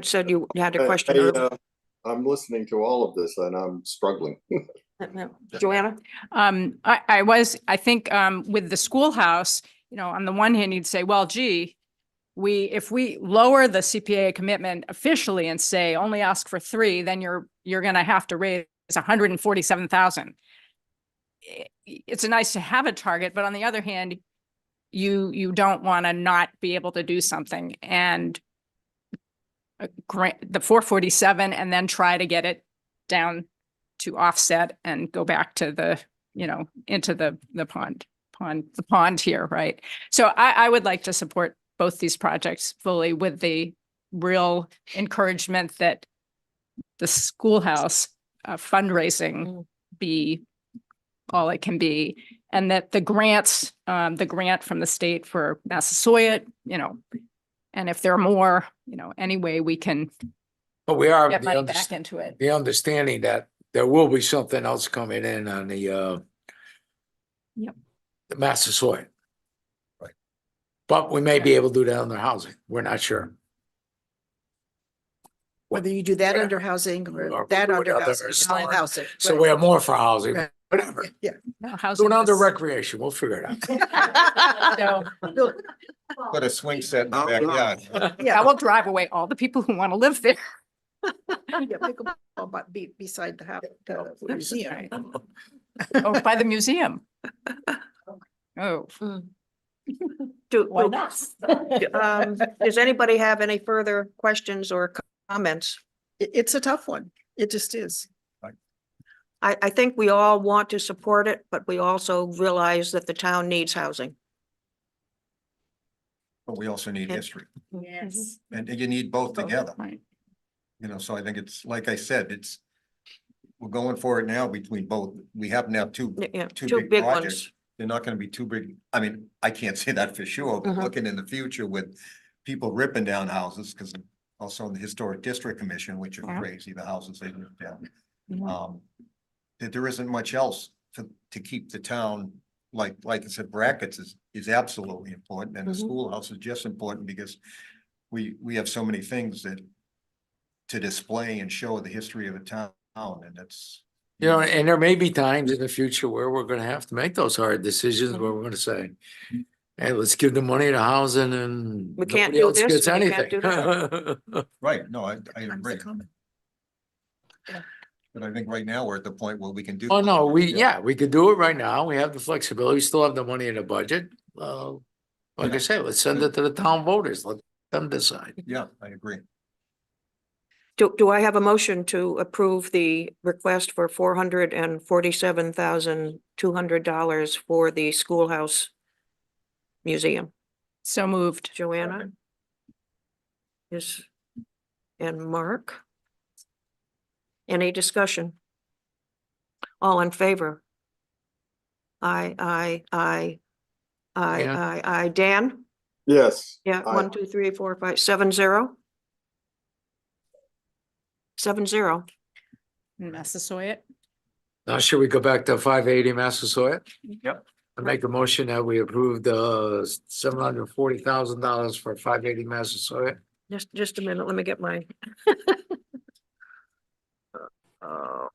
said you had a I- question. I, earlier. I'm listening to all of this and I'm struggling. Joanna? I think, with the schoolhouse, you know, on the one hand, you'd say, well, gee, if we lower the CPA commitment officially and say only ask for 3, then you're going to have to raise 147,000. It's nice to have a target, but on the other hand, you don't want to not be able to do something and grant the 447 and then try to get it down to offset and go back to the, you know, into the pond here, right? So I would like to support both these projects fully with the real encouragement that the schoolhouse fundraising be all it can be, and that the grants, the grant from the state for Massasoit, you know, and if there are more, you know, any way we can But we are get the money back into it. understanding that there will be something else coming in on the Yep. the Massasoit. Right. But we may be able to do that under housing. We're not sure. Whether you do that under housing Or or that do under another housing, it's all historic. housing. So Right. we have more for housing, Right. whatever. Yeah. No, Do housing it under is- recreation. We'll figure it out. So, Put a swing set in the backyard. yeah, we'll drive away all the people who want to live there. Yeah, pickleball, but beside the house, the museum. Oh, by the museum. Oh, Do, not? does anybody have any further questions or comments? It's a tough one. It just is. I think we all want to support it, but we also realize that the town needs housing. But we also need Yeah. history Yes. and you need both together. Right. You know, so I think it's, like I said, we're going for it now between both. We happen to have two Yeah, two two big big projects. ones. They're not gonna be too big. I mean, I can't say that for sure, but Mhm. looking in the future with people ripping down houses, because also in the Historic District Commission, which are Yeah. crazy, the houses they rip down. Mhm. That there isn't much else to keep the town, like I said, brackets is absolutely important, and the Mhm. schoolhouse is just important because we have so many things that to display and show the history of the town, and that's. You know, and there may be times in the future where we're gonna have to make those hard decisions where we're gonna say, hey, let's give the money to housing and We can't nobody do else this, gets we can't anything. do Right, no, I Times agree. the comment. But I think right now we're at the point where we can do. Oh, no, Yeah. we could do it right now. We have the flexibility. We still have the money in the budget. Like I said, let's send it to the town voters. Let them decide. Yeah, I agree. Do I have a motion to approve the request for $447,200 for the schoolhouse museum? So moved. Joanna? Is, and Mark? Any discussion? All in favor? Aye. Yeah. Dan? Yes. Yeah, Aye. 1, 2, 3, 4, 5, 7-0. 7-0. Massasoit. Now, should we go back to 580 Massasoit? Yep. I make a motion that we approve the $740,000 for 580 Massasoit. Just a minute, let me get my. Oh.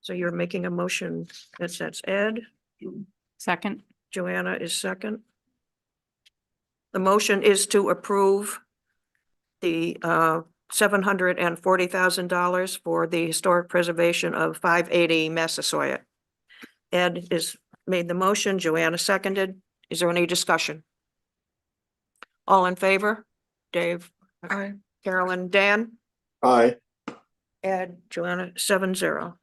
So you're making a motion, that's Ed, Second. Joanna is second. The motion is to approve the $740,000 for the historic preservation of 580 Massasoit. Ed is made the motion, Joanna seconded. Is there any discussion? All in favor? Dave? Aye. Carolyn, Dan? Aye. Ed, Joanna, 7-0.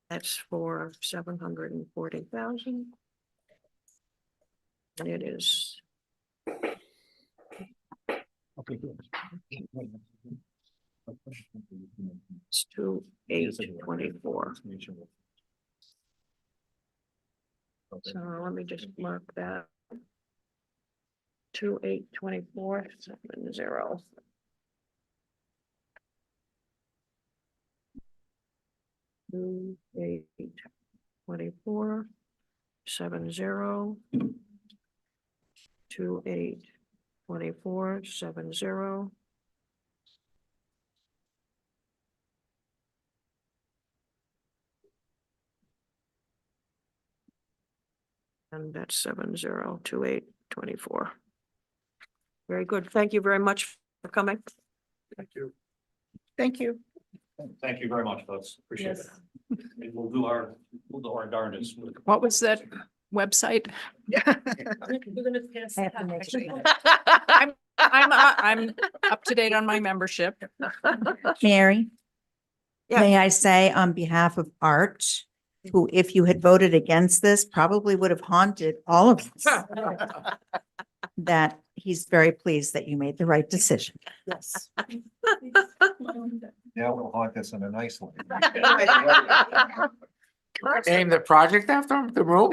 That's for 740,000. And it is, Okay, good. it's 2/8/24. So let me just mark that. 2/8/24, 7-0. Two, 8/24, 7-0. 2/8/24, 7-0. And that's 7-0, 2/8/24. Very good. Thank you very much for coming. Thank you. Thank you. Thank you very much, folks. Appreciate it. And we'll do our darndest. What was that website? I'm up to date on my membership. Mary, Yeah. may I say on behalf of Art, who, if you had voted against this, probably would have haunted all of us, that he's very pleased that you made the right decision. Yes. Now we'll haunt us in a nice way. Name the project after him, the room?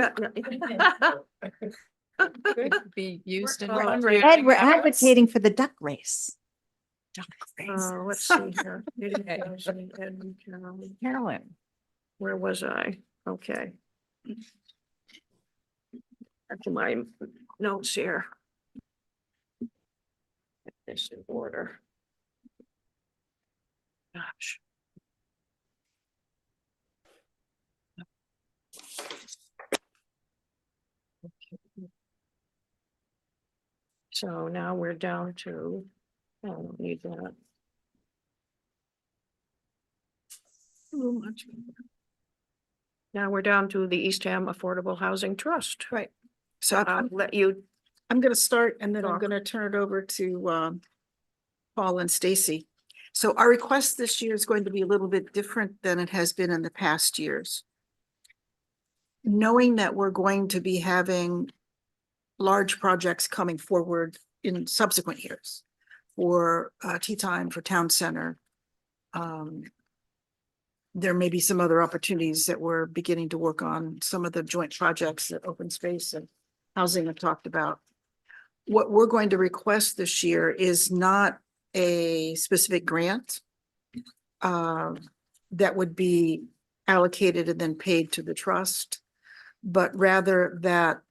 Could be used in. Ed, Ed, we're advocating for the duck race. Let's see here. Carolyn. Where was I? Okay. Back to my notes here. Get this in order. Gosh. So now we're down to, I don't need that. Now we're down to the Eastham Affordable Housing Trust. Right. So I'll I'm let you, gonna start and then I'm Talk. gonna turn it over to Paul and Stacy. So our request this year is going to be a little bit different than it has been in the past years. Knowing that we're going to be having large projects coming forward in subsequent years for Tea Time, for Town Center. There may be some other opportunities that we're beginning to work on, some of the joint projects that Open Space and Housing have talked about. What we're going to request this year is not a specific grant that would be allocated and then paid to the trust, but rather that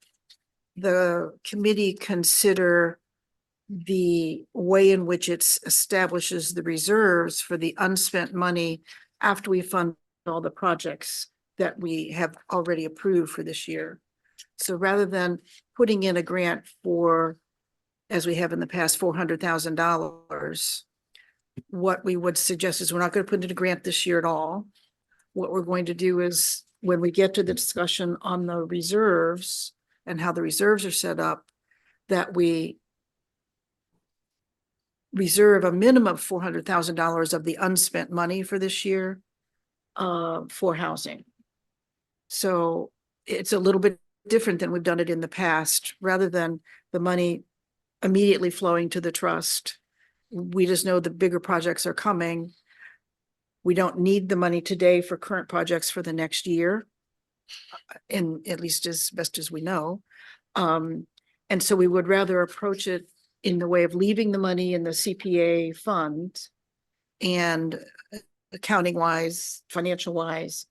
the committee consider the way in which it establishes the reserves for the unspent money after we fund all the projects that we have already approved for this year. So rather than putting in a grant for, as we have in the past, $400,000, what we would suggest is we're not going to put in a grant this year at all. What we're going to do is when we get to the discussion on the reserves and how the reserves are set up, that we reserve a minimum of $400,000 of the unspent money for this year for housing. So it's a little bit different than we've done it in the past. Rather than the money immediately flowing to the trust, we just know the bigger projects are coming. We don't need the money today for current projects for the next year, and at least as best as we know. And so we would rather approach it in the way of leaving the money in the CPA fund and accounting wise, financial wise,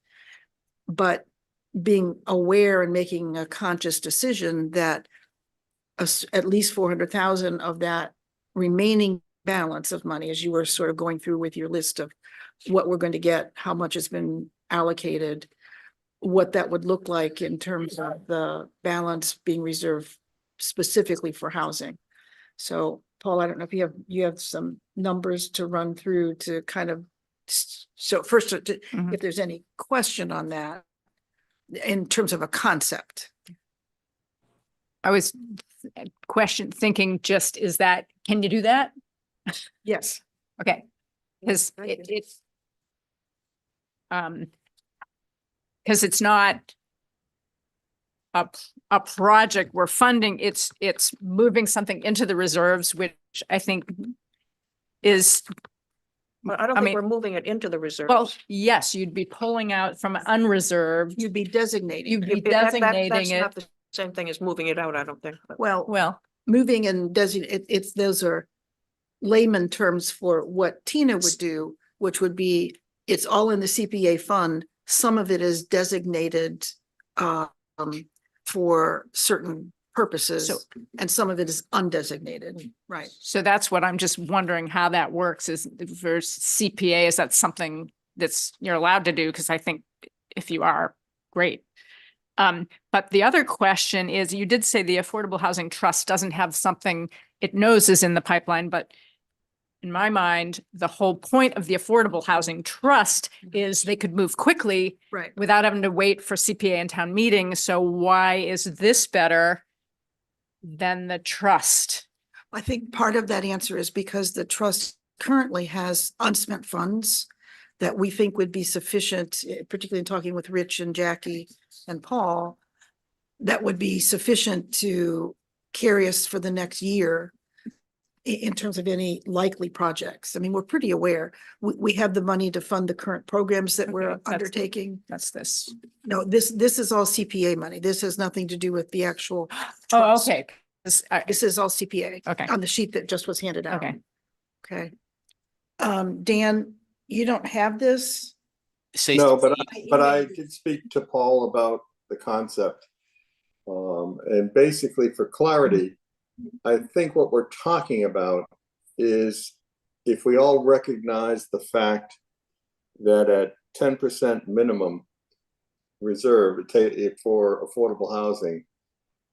but being aware and making a conscious decision that at least 400,000 of that remaining balance of money, as you were sort of going through with your list of what we're going to get, how much has been allocated, what that would look like in terms of the balance being reserved specifically for housing. So Paul, I don't know if you have some numbers to run through to kind of, so first, Mhm. if there's any question on that in terms of a concept. I was thinking just, is that, can you do that? Yes. Okay, because Thank you. it's because it's not a project we're funding, it's moving something into the reserves, which I think is, But I don't I think mean- we're moving it into the reserves. well, yes, you'd be pulling out from unreserved. You'd be designating. You'd be That's designating not it. the same thing as moving it out, I don't think. but- Well, Moving and it's, those are layman terms for what Tina would do, which would be, it's all in the CPA fund. Some of it is designated for certain purposes, So- and some of it is undesignated, right? so that's what I'm just wondering how that works is for CPA, is that something that's you're allowed to do? Because I think if you are, great. But the other question is, you did say the Affordable Housing Trust doesn't have something it knows is in the pipeline, but in my mind, the whole point of the Affordable Housing Trust is they could move quickly Right. without having to wait for CPA and town meeting. So why is this better than the trust? I think part of that answer is because the trust currently has unspent funds that we think would be sufficient, particularly in talking with Rich and Jackie and Paul, that would be sufficient to carry us for the next year in terms of any likely projects. I mean, we're pretty aware, we have the money to fund the current programs that we're Okay, that's- undertaking. That's this. No, this is all CPA money. This has nothing to do with the actual. Oh, trust. okay. This is all CPA. Okay. On the sheet that just was handed out. Okay. Okay. Dan, you don't have this? Say, No, but I did speak to Paul about the concept. And basically for clarity, I think what we're talking about is if we all recognize the fact that at 10% minimum reserve for affordable housing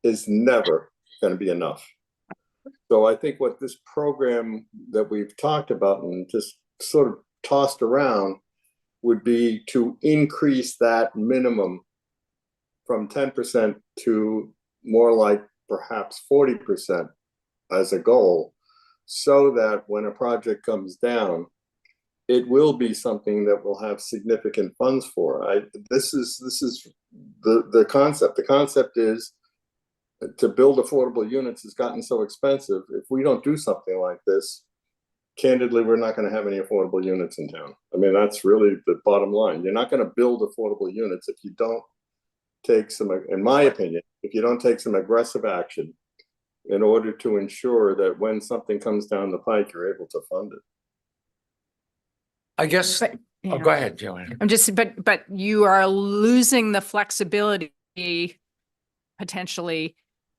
is never going to be enough. So I think what this program that we've talked about and just sort of tossed around would be to increase that minimum from 10% to more like perhaps 40% as a goal, so that when a project comes down, it will be something that will have significant funds for. This is the concept. The concept is to build affordable units has gotten so expensive. If we don't do something like this, candidly, we're not going to have any affordable units in town. I mean, that's really the bottom line. You're not going to build affordable units if you don't take some, in my opinion, if you don't take some aggressive action in order to ensure that when something comes down the pike, you're able to fund it. I guess, But, oh, yeah. go ahead, Joanne. I'm just, but you are losing the flexibility potentially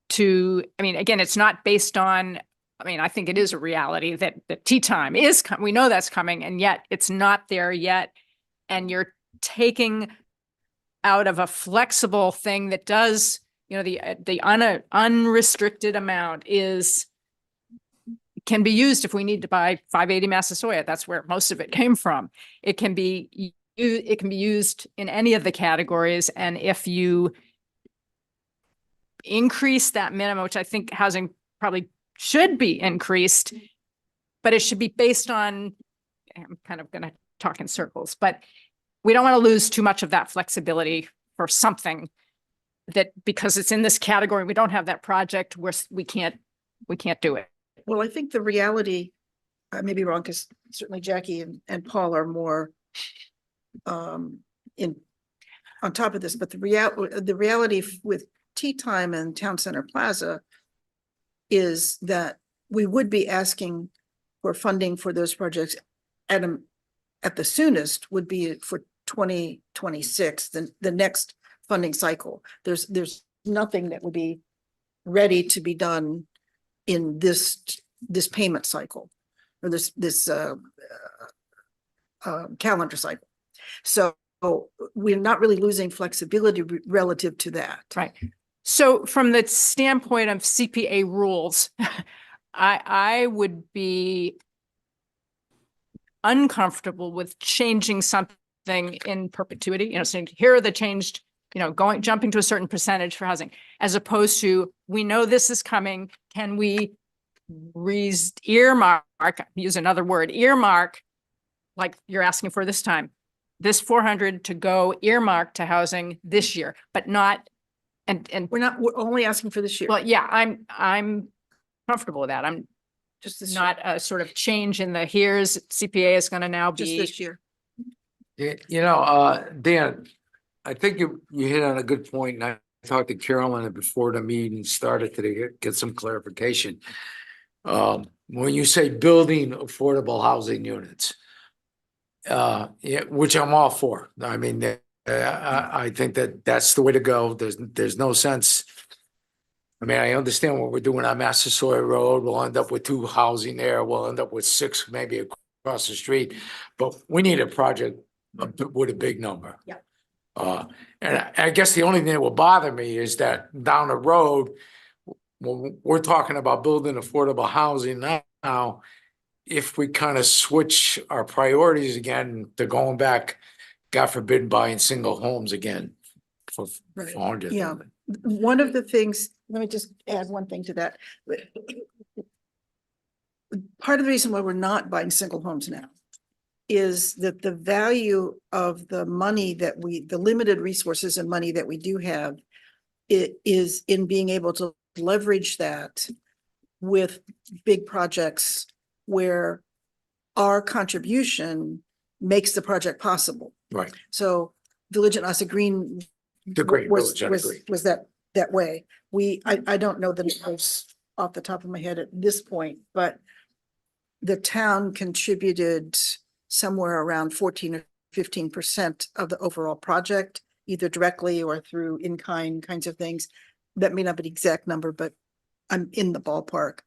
to, I mean, again, it's not based on, I mean, I think it is a reality that the tea time is, we know that's coming, and yet it's not there yet. And you're taking out of a flexible thing that does, you know, the unrestricted amount can be used if we need to buy 580 Massasoit. That's where most of it came from. It can be used in any of the categories. And if you increase that minimum, which I think housing probably should be increased, but it should be based on, I'm kind of going to talk in circles, but we don't want to lose too much of that flexibility for something that, because it's in this category, we don't have that project where we can't do it. Well, I think the reality, I may be wrong, because certainly Jackie and Paul are more on top of this, but the reality with Tea Time and Town Center Plaza is that we would be asking for funding for those projects at the soonest would be for 2026, the next funding cycle. There's nothing that would be ready to be done in this payment cycle or this calendar cycle. So we're not really losing flexibility relative to that. Right. So from the standpoint of CPA rules, I would be uncomfortable with changing something in perpetuity, saying, here are the changed, jumping to a certain percentage for housing, as opposed to, we know this is coming. Can we earmark, use another word, earmark, like you're asking for this time, this 400 to go earmark to housing this year, but not, and We're only asking for this year. well, yeah, I'm comfortable with that. I'm Just this, not a sort of change in the here's CPA is going to now just be. this year. Dan, I think you hit on a good point, and I talked to Carolyn before the meeting started to get some clarification. When you say building affordable housing units, yeah, which I'm all for. I mean, I think that's the way to go. There's no sense. I mean, I understand what we're doing on Massasoit Road. We'll end up with 2 housing there. We'll end up with 6 maybe across the street, but we need a project with a big number. Yeah. And I guess the only thing that will bother me is that down the road, when we're talking about building affordable housing now, if we kind of switch our priorities again to going back, God forbid, buying single homes again for Right. 400. Yeah. One of the things, let me just add one thing to that. Part of the reason why we're not buying single homes now is that the value of the money that the limited resources and money that we do have, it is in being able to leverage that with big projects where our contribution makes the project possible. Right. So Village at Nassau Green The great village, I agree. was that way. I don't know the numbers off the top of my head at this point, but the town contributed somewhere around 14 or 15% of the overall project, either directly or through in-kind kinds of things. That may not be the exact number, but I'm in the ballpark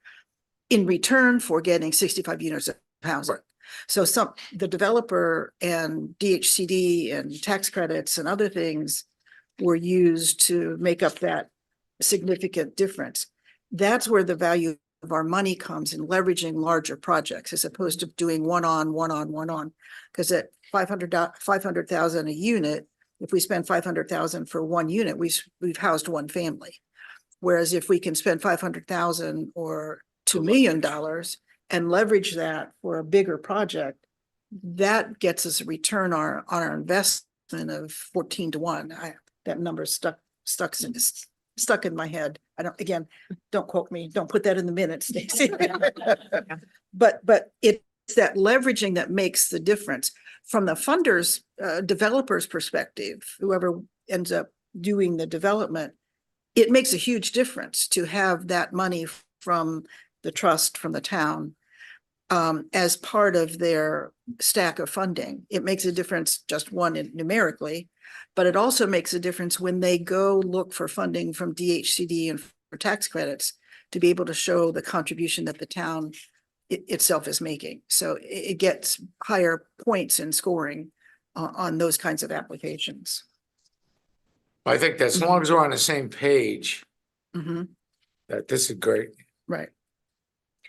in return for getting 65 units of housing. Right. So the developer and DHCD and tax credits and other things were used to make up that significant difference. That's where the value of our money comes in leveraging larger projects as opposed to doing one on. Because at 500,000 a unit, if we spend 500,000 for one unit, we've housed one family. Whereas if we can spend 500,000 or $2 million and leverage that for a bigger project, that gets us a return on our investment of 14 to 1. That number stuck in my head. Don't quote me. Don't put that in the minutes, Stacy. But it's that leveraging that makes the difference from the funders, developers' perspective, whoever ends up doing the development. It makes a huge difference to have that money from the trust, from the town, as part of their stack of funding. It makes a difference, just one numerically, but it also makes a difference when they go look for funding from DHCD and for tax credits to be able to show the contribution that the town itself is making. So it gets higher points in scoring on those kinds of applications. I think that as long as we're on the same page, Mhm. that this is great. Right.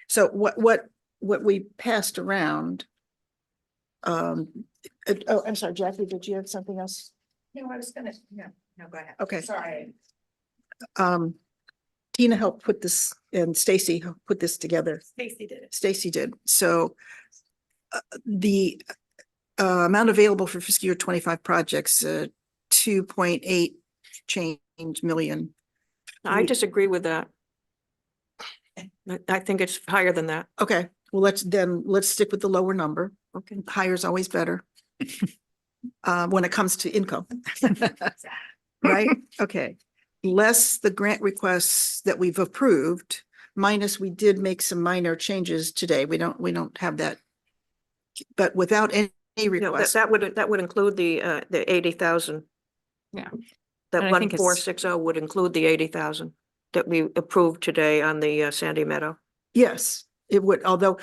So what we passed around. Oh, I'm sorry, Jackie, did you have something else? No, I was gonna, no, go ahead. Okay. Sorry. Tina helped put this, and Stacy helped put this together. Stacy did it. Stacy did. So the amount available for fiscal year 25 projects, 2.8 change million. I disagree with that. I think it's higher than that. Okay, well, let's stick with the lower number. Okay. Higher is always better. When it comes to income. Right? Okay. Less the grant requests that we've approved, minus we did make some minor changes today. We don't have that. But without any No, request. that would include the 80,000. Yeah. That And I think it's- 1460 would include the 80,000 that we approved today on the Sandy Meadow. Yes, it would, although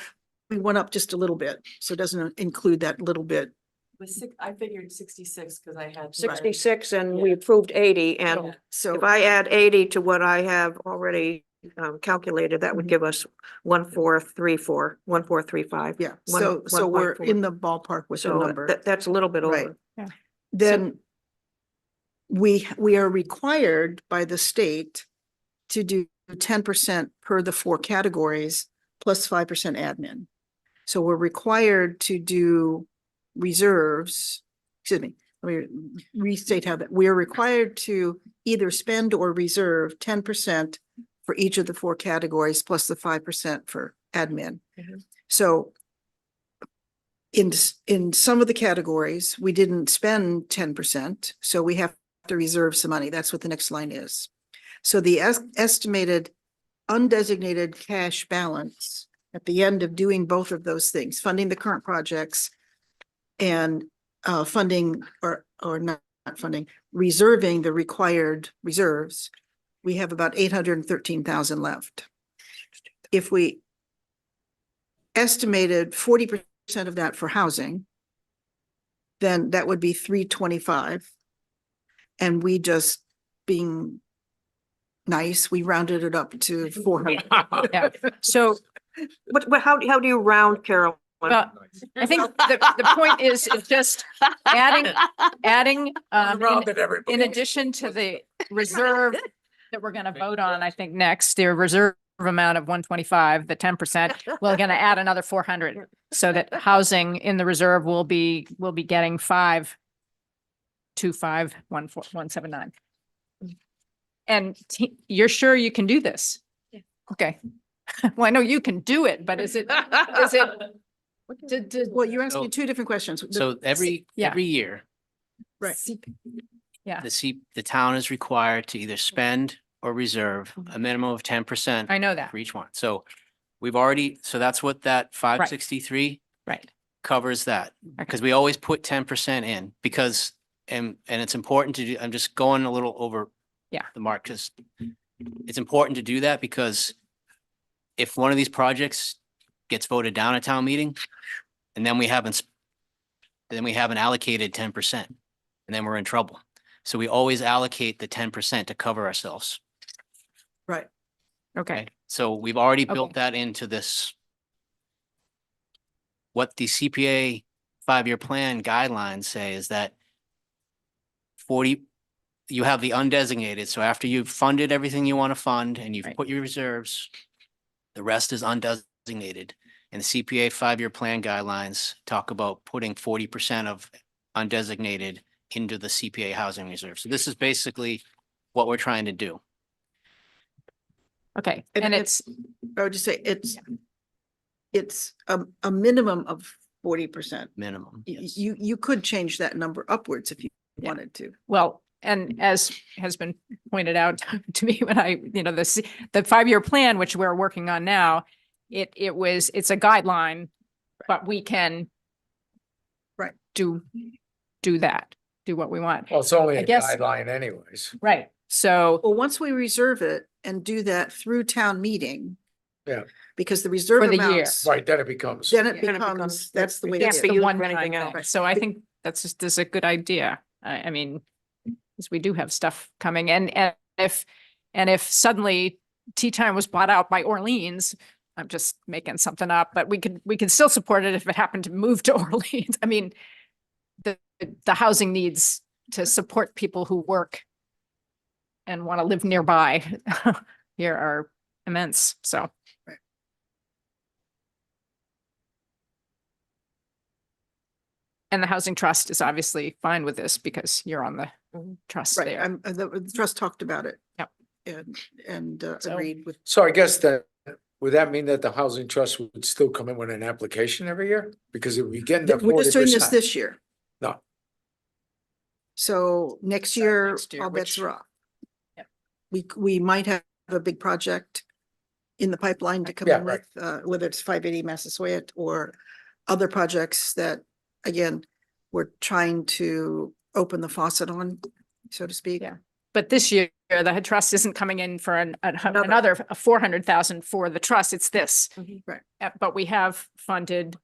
we went up just a little bit, so it doesn't include that little bit I figured 66 because I had. 66 and we approved 80. And So if I add 80 to what I have already calculated, that would give us 1434, 1435. yeah, so we're in the ballpark with the So number. that's a little bit Right. over. Then we are required by the state to do 10% per the 4 categories plus 5% admin. So we're required to do reserves, excuse me, let me restate how that, we are required to either spend or reserve 10% for each of the 4 categories plus the 5% for admin. Mhm. So in some of the categories, we didn't spend 10%, so we have to reserve some money. That's what the next line is. So the estimated undesignated cash balance at the end of doing both of those things, funding the current projects and funding or not funding, reserving the required reserves, we have about 813,000 left. If we estimated 40% of that for housing, then that would be 325. And we just, being nice, we rounded it up to 400. Yeah. So, How do you round, Carol? well, I think the point is just adding, Rounded everybody. in addition to the reserve that we're gonna vote on, I think next, the reserve amount of 125, the 10%, we're gonna add another 400. So that housing in the reserve will be getting 525,179. And you're sure you can do this? Yeah. Okay. Well, I know you can do it, but is it? Well, you're asking So- 2 different questions. So every yeah. year, Right. Yeah, the town is required to either spend or reserve a minimum of 10% I know that. for each one. So so that's what that 563 Right. covers that. Okay. Because we always put 10% in because, and it's important to do, I'm just going a little over Yeah. the mark because it's important to do that because if one of these projects gets voted down at town meeting and then we haven't allocated 10% and then we're in trouble. So we always allocate the 10% to cover ourselves. Right. Okay. Okay, so we've already Okay. built that into this. What the CPA 5-year plan guidelines say is that you have the undesignated, so after you've funded everything you want to fund and you've Right. put your reserves, the rest is undesignated. And the CPA 5-year plan guidelines talk about putting 40% of undesignated into the CPA housing reserve. So this is basically what we're trying to do. Okay. And And it's- it's, I would just say it's a minimum of 40%. Minimum. yes. You could change that number upwards if you Yeah. wanted to. well, and as has been pointed out to me when the 5-year plan, which we're working on now, it's a guideline, but we can Right. do what we want. Well, it's only I a guess- guideline anyways. Right. So, Well, once we reserve it and do that through town meeting. Yeah. Because the reserve For the year. amounts, Right, then it becomes. then it Then it becomes, becomes- that's the way it can't is. be the used one for anything time thing. else. So I think that's a good idea. I mean, because we do have stuff coming and if suddenly Tea Time was bought out by Orleans, I'm just making something up, but we could still support it if it happened to move to Orleans. I mean, the housing needs to support people who work and want to live nearby here are immense. So. Right. And the Housing Trust is obviously fine with this because you're on the trust Right, there. the trust talked about it. Yep. And So- agreed with, So I guess would that mean that the housing trust would still come in with an application every year? Because if we get the we're just doing this 40%. this year. No. So next year, next year, all bets which- are off. Yep. We might have a big project in the pipeline to come Yeah, in right. with, whether it's 580 Massasoit or other projects that, again, we're trying to open the faucet on, so to speak. Yeah. But this year, the trust isn't coming in for another 400,000 for the trust. It's this. Right. But we have funded,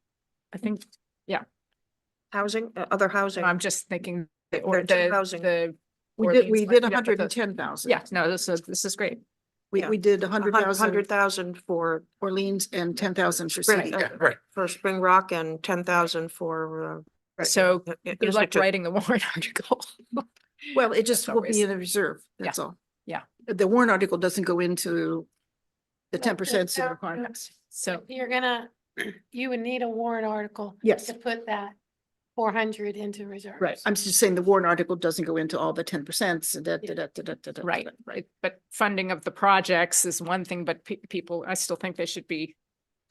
I think, yeah. housing, other housing. I'm just thinking, There or are two the, housing. the. We Orleans did might be up with 110,000. Yeah, no, this is great. Yeah. We did 100,000 100,000 for Orleans and 10,000 for Spring, city. Yeah, right. for Spring Rock and 10,000 for, So the good luck Institute. writing the warrant article. Well, it just That's will be always- in a reserve, that's all. yeah. The warrant article doesn't go into the 10% So- requirements. So, You're gonna, you would need a warrant article. Yes. To put that 400 into reserves. Right, I'm just saying the warrant article doesn't go into all the 10%. right, right. But funding of the projects is one thing, but people, I still think they should be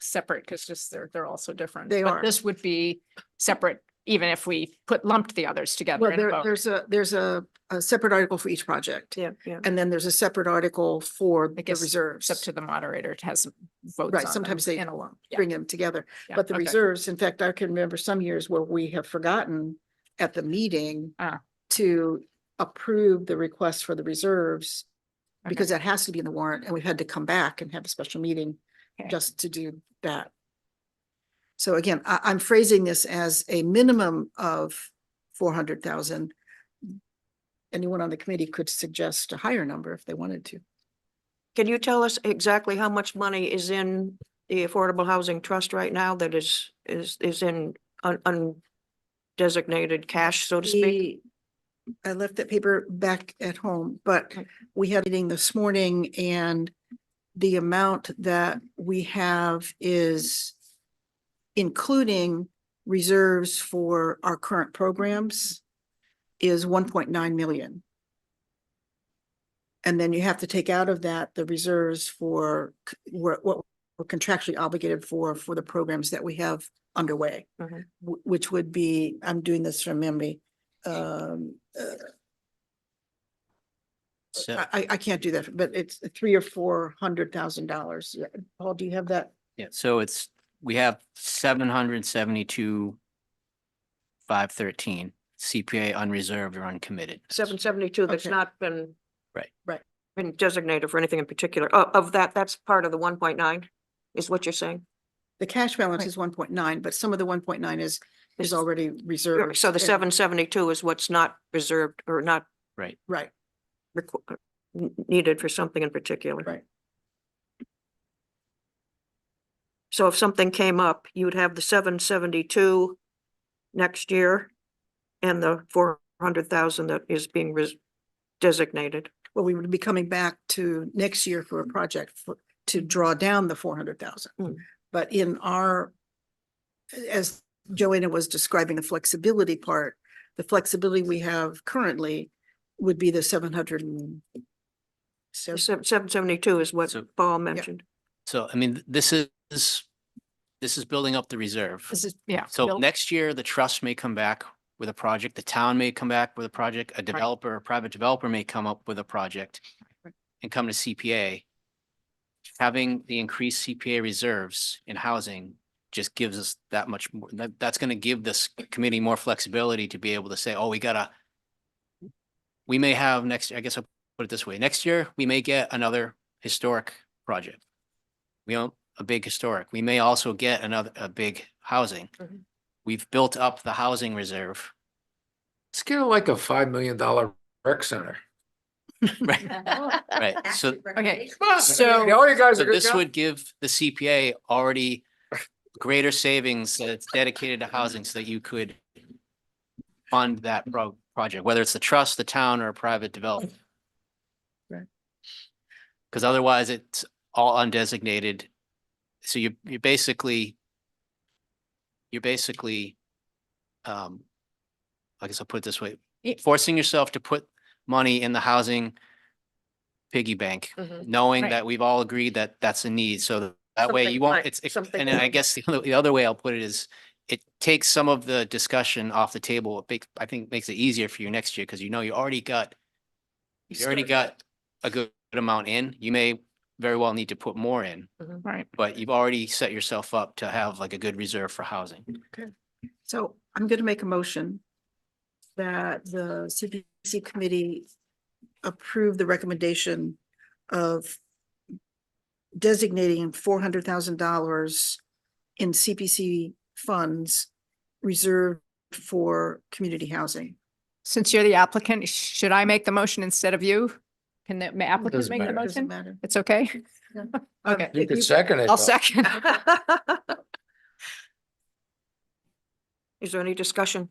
separate because just they're also different. They But are. This would be separate, even if we lumped the others together. Well, in a vote. there's a separate article for each project. Yeah, yeah. And then there's a separate article for I the guess reserves. It's up to the moderator to have some votes Right, on sometimes them they in a lump. Yeah, bring them together. yeah, But the okay. reserves, in fact, I can remember some years where we have forgotten at the meeting Ah. to approve the request for the reserves Okay. because that has to be in the warrant, and we've had to come back and have a special meeting Okay. just to do that. So again, I'm phrasing this as a minimum of 400,000. Anyone on the committee could suggest a higher number if they wanted to. Can you tell us exactly how much money is in the Affordable Housing Trust right now that is in undesignated cash, so to speak? I left that paper back at home, but Okay. we had a meeting this morning and the amount that we have is including reserves for our current programs is 1.9 million. And then you have to take out of that the reserves for what we're contractually obligated for the programs that we have underway. Mhm. Which would be, I'm doing this from memory. So, I can't do that, but it's $300,000 or $400,000. Yeah. Paul, do you have that? yeah, so we have 772, 513 CPA unreserved or uncommitted. 772 that's Okay. not been. Right. Been designated for anything in particular. Of that, that's part of the 1.9 is what you're saying? The cash balance Right. is 1.9, but some of the 1.9 is Is- already reserved. So the and- 772 is what's not reserved or not Right. Right, needed for something in particular. right. So if something came up, you would have the 772 next year and the 400,000 that is being designated. Well, we would be coming back to next year for a project to draw down the 400,000. Mm. But in our, as Joanna was describing the flexibility part, the flexibility we have currently would be the 700 and. So 772 is what So- Paul mentioned. So, I mean, this is building up the reserve. This is, yeah. So Bill? next year, the trust may come back with a project, the town may come back with a project, a developer, a private developer may come up with a project and come to CPA. Having the increased CPA reserves in housing just gives us that much more, that's gonna give this committee more flexibility to be able to say, oh, we may have next, I guess I'll put it this way, next year, we may get another historic project. We own a big historic. We may also get a big housing. Mhm. We've built up the housing reserve. It's kind of like a $5 million rec center. Right, right. So, Okay, So all you guys so are good this job. would give the CPA already greater savings that's dedicated to housing so that you could fund that project, whether it's the trust, the town, or a private developer. Right. Because otherwise it's all undesignated. So you're basically, I guess I'll put it this way, forcing yourself to put money in the housing piggy bank, Mhm. knowing Right. that we've all agreed that that's a need. So that way Something you won't, like- it's, something and I like- guess the other way I'll put it is it takes some of the discussion off the table. I think makes it easier for you next year because you already got a good amount in. You may very well need to put more in, right. but you've already set yourself up to have like a good reserve for housing. So I'm going to make a motion that the CPC committee approve the recommendation of designating $400,000 in CPC funds reserved for community housing. Since you're the applicant, should I make the motion instead of you? Can the applicant Doesn't make the matter. Doesn't motion? matter. It's okay? Yeah. Okay, You could second it. I'll though. second. Is there any discussion?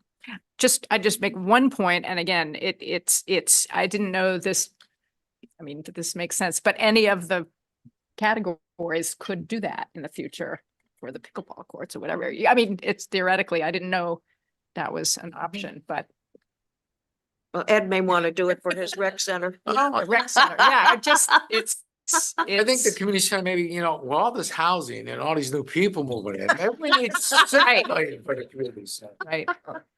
I just make one point, and again, it's, I didn't know this. I mean, this makes sense, but any of the categories could do that in the future for the pickleball courts or whatever. I mean, it's theoretically, I didn't know that was an option, but. Well, Ed may want to do it for his rec center. Oh, rec center, yeah, it's. I think the community center, maybe, with all this housing and all these new people moving in, maybe we need something for the community center. Right.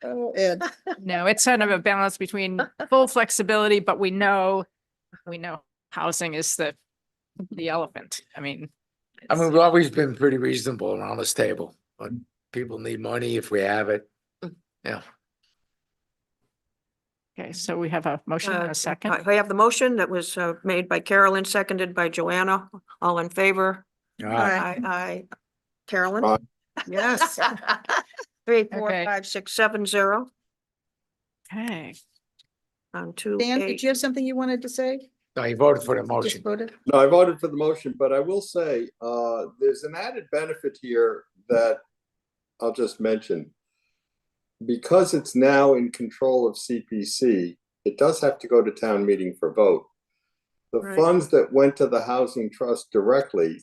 Oh, Ed. No, it's kind of a balance between full flexibility, but we know housing is the elephant. I mean. I mean, we've always been pretty reasonable around this table, but people need money if we have it. Yeah. Okay, so we have a motion and a second. I have the motion that was made by Carolyn, seconded by Joanna. All in favor? Aye. Carolyn? Aye. Yes. 3, 4, Okay. 5, 6, 7, 0. Okay, On 2, Dan, 8. did you have something you wanted to say? No, you voted for the Just motion. voted? No, I voted for the motion, but I will say, there's an added benefit here that I'll just mention. Because it's now in control of CPC, it does have to go to town meeting for vote. The Right. funds that went to the housing trust directly,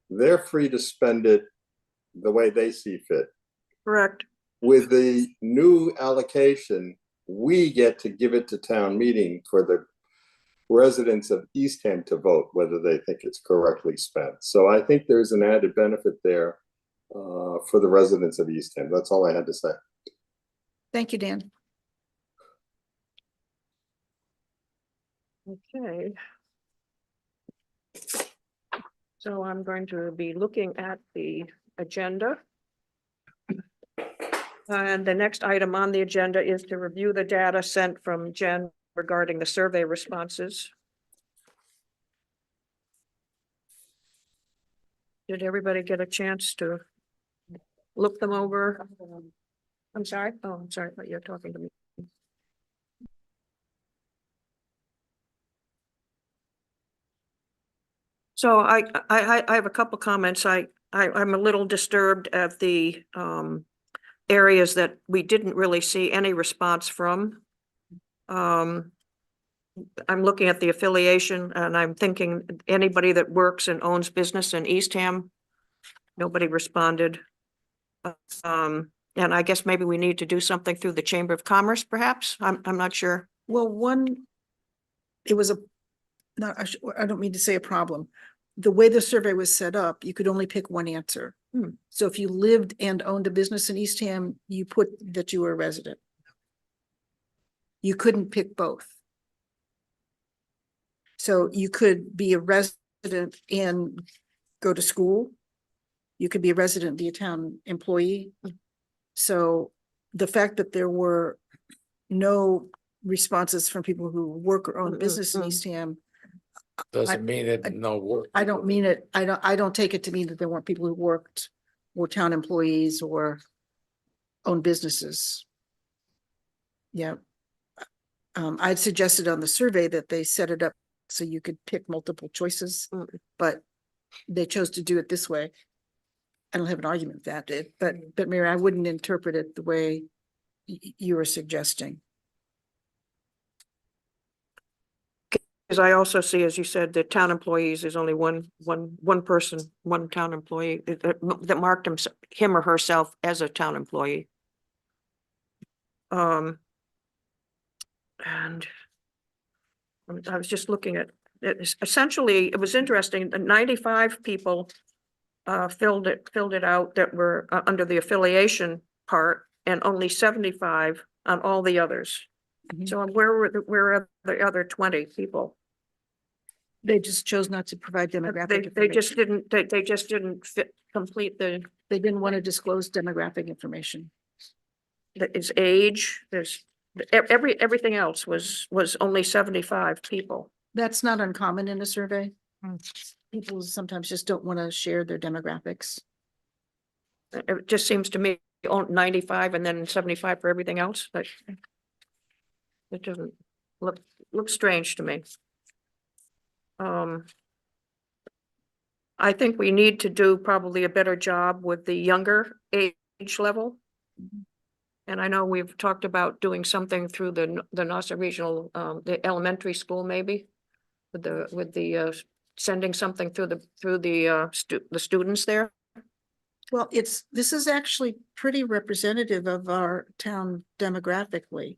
they're free to spend it the way they see fit. Correct. With the new allocation, we get to give it to town meeting for the residents of Eastham to vote whether they think it's correctly spent. So I think there's an added benefit there for the residents of Eastham. That's all I had to say. Thank you, Dan. Okay. So I'm going to be looking at the agenda. And the next item on the agenda is to review the data sent from Jen regarding the survey responses. Did everybody get a chance to look them over? I'm sorry. Oh, I'm sorry, but you're talking to me. So I have a couple comments. I'm a little disturbed at the areas that we didn't really see any response from. I'm looking at the affiliation and I'm thinking anybody that works and owns business in Eastham, nobody responded. And I guess maybe we need to do something through the Chamber of Commerce, perhaps. I'm not sure. Well, it was I don't mean to say a problem. The way the survey was set up, you could only pick one answer. So if you lived and owned a business in Eastham, you put that you were a resident. You couldn't pick both. So you could be a resident and go to school. You could be a resident, be a town employee. So the fact that there were no responses from people who work or own a business in Eastham, Doesn't mean it no work. I don't mean it, I don't take it to mean that there weren't people who worked, were town employees or own businesses. Yeah. I'd suggested on the survey that they set it up so you could pick multiple choices, but they chose to do it this way. I don't have an argument with that, but Mary, I wouldn't interpret it the way you were suggesting. Because I also see, as you said, that town employees is only one person, one town employee that marked him or herself as a town employee. And I was just looking at it. Essentially, it was interesting. 95 people filled it out that were under the affiliation part, and only 75 on all the others. So where are the other 20 people? They just chose not to provide demographic. They just didn't, they just didn't complete They didn't want to disclose demographic information. its age. There's everything else was only 75 people. That's not uncommon in a survey. People sometimes just don't want to share their demographics. It just seems to me own 95 and then 75 for everything else, but it doesn't look strange to me. I think we need to do probably a better job with the younger age level. And I know we've talked about doing something through the Nauset Regional, the elementary school maybe. With the sending something through the students there. Well, this is actually pretty representative of our town demographically.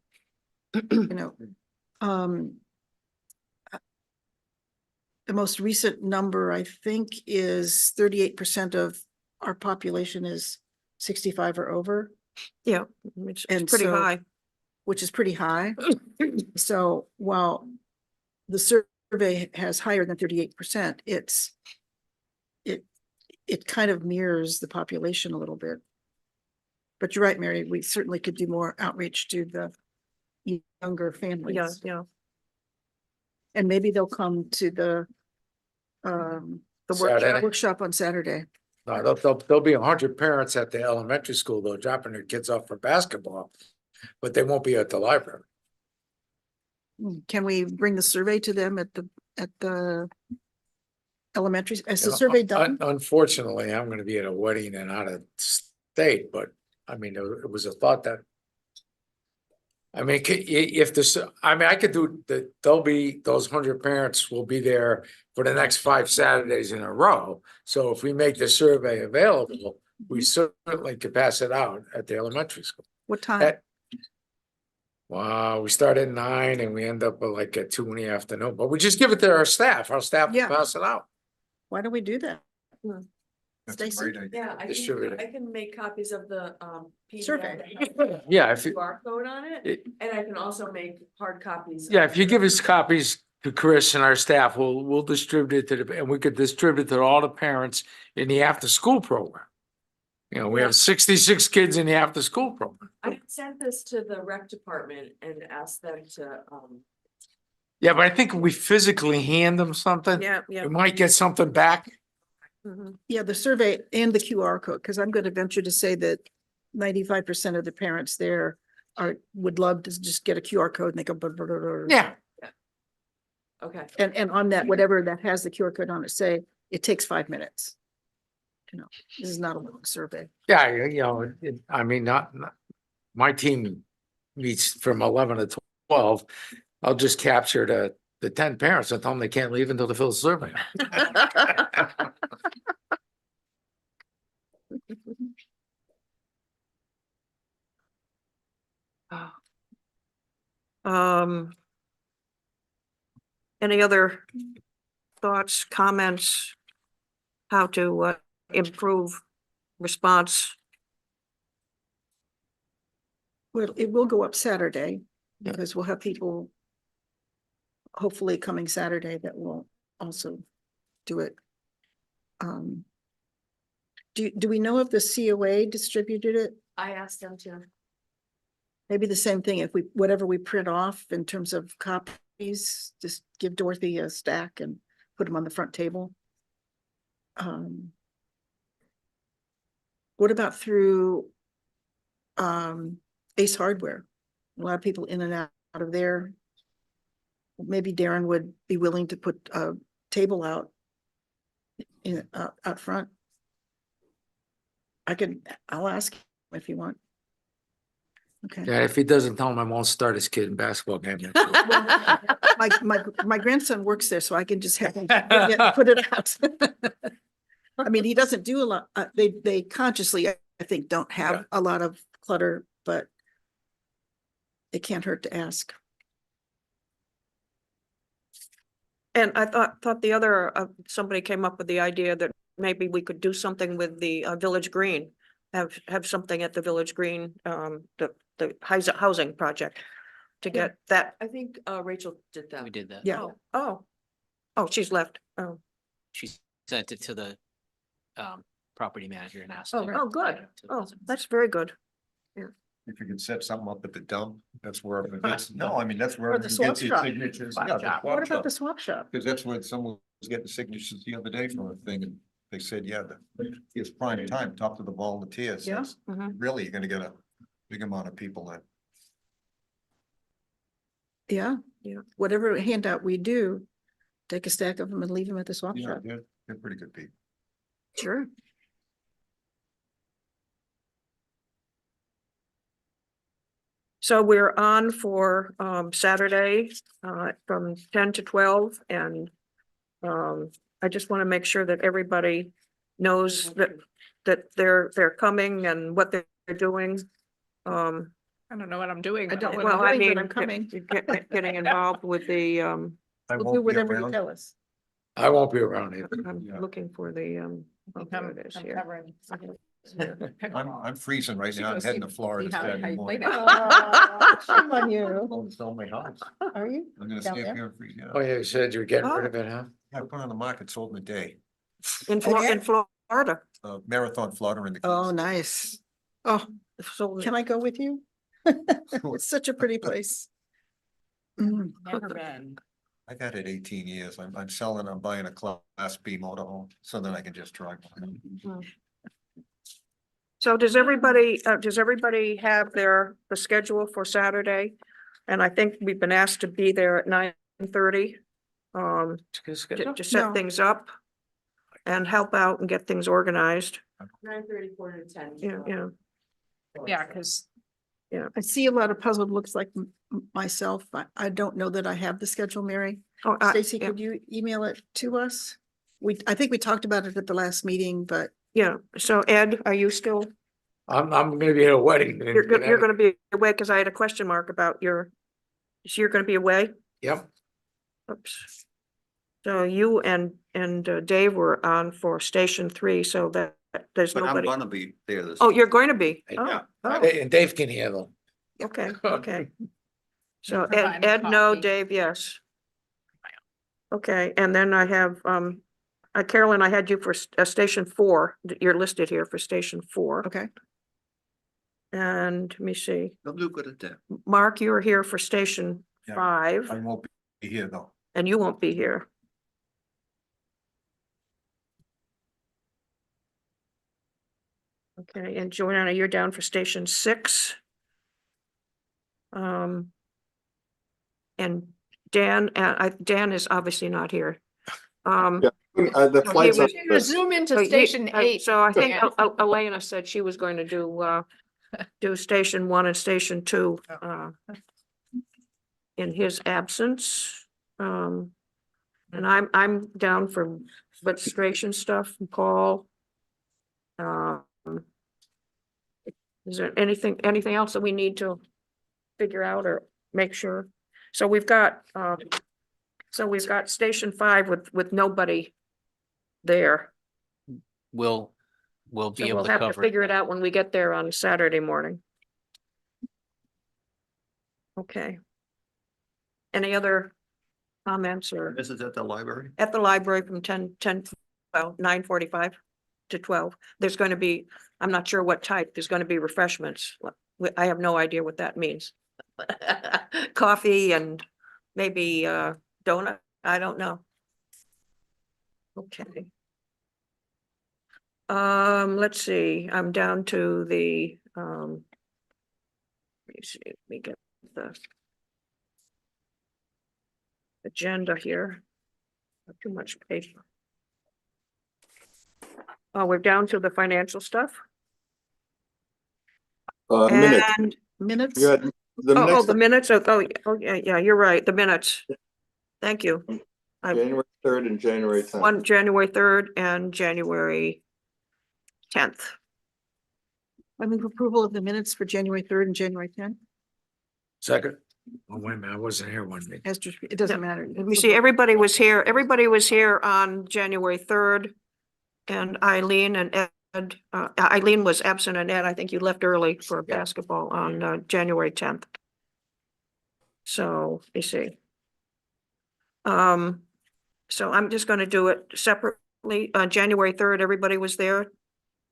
You know, the most recent number, I think, is 38% of our population is 65 or over, Yeah, it's And pretty so- high. which is pretty high. So while the survey has higher than 38%, it kind of mirrors the population a little bit. But you're right, Mary, we certainly could do more outreach to the younger Yeah, families. yeah. And maybe they'll come to the Saturday. workshop on Saturday. No, there'll be 100 parents at the elementary school, though, dropping their kids off for basketball, but they won't be at the library. Can we bring the survey to them at the elementary? Is the You know, survey done? Unfortunately, I'm gonna be at a wedding and out of state, but I mean, it was a thought that. I mean, if this, I mean, I could do they'll be, those 100 parents will be there for the next 5 Saturdays in a row. So if we make the survey available, we certainly could pass it out at the elementary school. What time? At- Wow, we start at 9 and we end up like at 2 in the afternoon, but we just give it to our staff will Yeah. pass it out. Why don't we do that? That's a Stacy? great idea. Yeah, I Distribute it. can make copies of the PDF Survey. that has Yeah, if the you, QR code on it, and I can also make hard copies. yeah, of if you the- give us copies to Chris and our staff, we'll distribute it to and we could distribute it to all the parents in the after-school program. You know, we have 66 kids in the after-school program. I can send this to the rec department and ask them to, Yeah, but I think if we physically hand them something, Yeah, yeah. we might get something back. Mhm. Yeah, the survey and the QR code, because I'm going to venture to say that 95% of the parents there would love to just get a QR code and they go. Blah, blah, blah, blah. Yeah, okay. And on that, whatever that has the QR code on it, say, it takes 5 minutes. You know, this is not a long survey. yeah, you know, I mean, not, my team meets from 11 to 12. I'll just capture the 10 parents and tell them they can't leave until they fill the survey. Um. Any other thoughts, comments? How to improve response? Well, it will go up Saturday Yeah. because we'll have people hopefully coming Saturday that will also do it. Do we know if the COA distributed it? I asked them to. Maybe the same thing, if whatever we print off in terms of copies, just give Dorothy a stack and put them on the front table. What about through Ace Hardware? A lot of people in and out of there. Maybe Darren would be willing to put a table out out front. I'll ask him if you want. Okay. Yeah, if he doesn't tell him, I won't start his kid in basketball game. next year. My grandson works there, so I can just have him put it out. I mean, he doesn't do a lot, they consciously, I think, don't Yeah. have a lot of clutter, but it can't hurt to ask. And I thought the other, somebody came up with the idea that maybe we could do something with the Village Green. Have something at the Village Green, the housing project to Yeah. get that. I think Rachel did that. We did that. Yeah. Oh, she's left. Oh, She sent it to the property manager and asked. oh, him oh, to good. send it to the Oh, residents. that's very good. If you could set something up at the dump, that's where it gets, no, I mean, that's where Or the it swap gets its shop. signatures. Swap Yeah, the shop. swap What about shop. the swap shop? Because that's where someone was getting signatures the other day from a thing, and they said, yeah, it's prime time, talk to the volunteers. Yeah. That's- Mhm. Really, you're gonna get a big amount of people in. Yeah. Yeah. Whatever handout we do, take a stack of them and leave them at the swap Yeah, shop. they're pretty good people. Sure. So we're on for Saturday from 10 to 12 and I just want to make sure that everybody knows that they're coming and what they're doing. I don't know what I'm doing. I but don't I'll- know Well, I doing, but mean, I'm coming. getting involved with the I We'll do won't be whatever you around. tell us. I won't be around either. I'm Yeah. looking for the oh, there I'm it is I'm here. covering. I'm freezing right Should now. go I'm heading see- to Florida see how- Saturday how you play morning. that. Shame on you. I'm going to sell my house. Are you? I'm gonna Down stay up there? here and freeze. Yeah. Oh, yeah, you said you're getting rid of it, huh? I put it on the market, sold in a day. In Florida. Marathon Florida in the. Oh, Keys. nice. Oh, So can I go with you? It's such a pretty place. Mm. Never been. I've had it 18 years. I'm buying a Class B motorhome, so then I can just drive. So does everybody have the schedule for Saturday? And I think we've been asked to be there at 9:30. To set No. things up. And help out and get things organized. 9:30, 9:45. Yeah. Yeah, because I see a lot of puzzled looks like myself. I don't know that I have the schedule, Mary. Oh, Stacy, yeah. could you email it to us? I think we talked about it at the last meeting, but Yeah, so Ed, are you still, I'm gonna be at a wedding. in you're Connecticut. gonna be away, because I had a question mark about so you're gonna be away? Yep, Oops. So you and Dave were on for Station 3, so that there's But I'm nobody. gonna be there this. Oh, you're going to be? Yeah. Oh, And Dave can handle. okay, okay. So Providing Ed, no, coffee. Dave, yes. Okay, and then I have, Carolyn, I had you for Station 4. You're listed here for Station 4. okay. And let me see, They'll do good at that. Mark, you are here for Station Yeah. 5, I won't be here though. and you won't be here. Okay, and Joanna, you're down for Station 6. And Dan, Dan is obviously not here. Yeah. The No, flights he are. was- you're gonna zoom into So Station 8. So I think Dan. Elena said she was going to do Station 1 and Station 2, in his absence. And I'm down for registration stuff, from Paul. Is there anything else that we need to figure out or make sure? So we've got Station 5 with nobody there. We'll So be able we'll to have to cover. figure it out when we get there on Saturday morning. Okay. Any other comments or This is at the library. at the library from 9:45 to 12? There's going to be, I'm not sure what type, there's going to be refreshments. I have no idea what that means. Coffee and maybe donut, I don't know. Okay. Let's see, I'm down to the, let me see, let me get the agenda here. Not too much paper. Oh, we're down to the financial stuff. Minutes. And, Minutes? You had the the minutes, minutes, yeah, you're right, the minutes. Thank you. January 3rd and January 10th. One, January 3rd and January 10th. I move approval of the minutes for January 3rd and January 10th. Second. Oh, wait a minute, I wasn't here one day. It doesn't matter. Let me see, everybody was here on January 3rd. And Eileen and Ed, Eileen was absent, and Ed, I think you left early for basketball on January 10th. So, let me see. So I'm just gonna do it separately. January 3rd, everybody was there.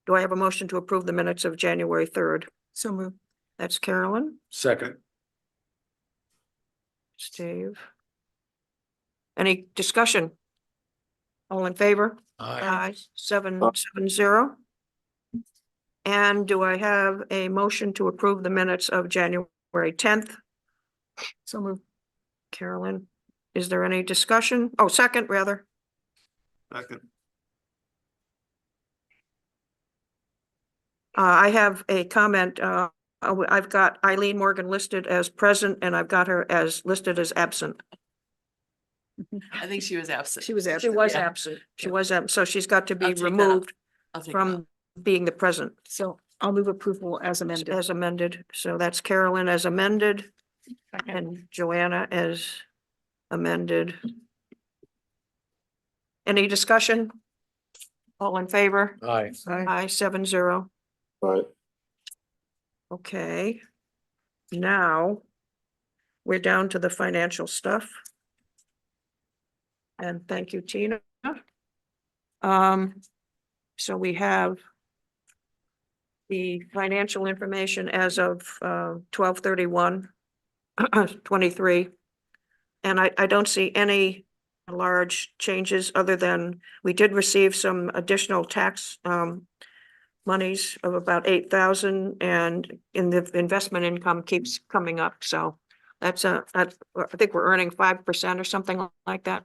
Do I have a motion to approve the minutes of January 3rd? So moved. That's Carolyn, Second. Steve. Any discussion? All in favor? Aye. 7-0. And do I have a motion to approve the minutes of January 10th? So moved. Carolyn, is there any discussion? Oh, second, rather. Second. I have a comment. I've got Eileen Morgan listed as present and I've got her as listed as absent. I think she was absent. She was She absent. was Yeah. absent. She was absent, so she's got to be I'll take that removed I'll take that out. from being the present So I'll move approval as amended. as amended. So that's Carolyn as amended and Joanna as amended. Any discussion? All in favor? Aye. Aye, 7-0. Right, Okay. Now we're down to the financial stuff. And thank you, Tina. So we have the financial information as of 12/31/23. And I don't see any large changes other than we did receive some additional tax monies of about 8,000 and in the investment income keeps coming up. So that's I think we're earning 5% or something like that.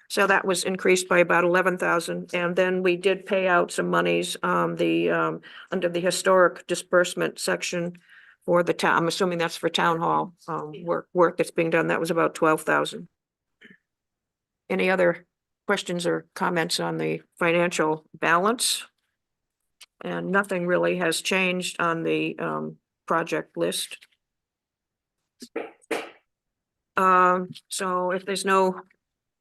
So that was increased by about 11,000. And then we did pay out some monies, under the historic disbursement section for the town. I'm assuming that's for town hall, work that's being done. That was about 12,000. Any other questions or comments on the financial balance? And nothing really has changed on the, project list. So if there's no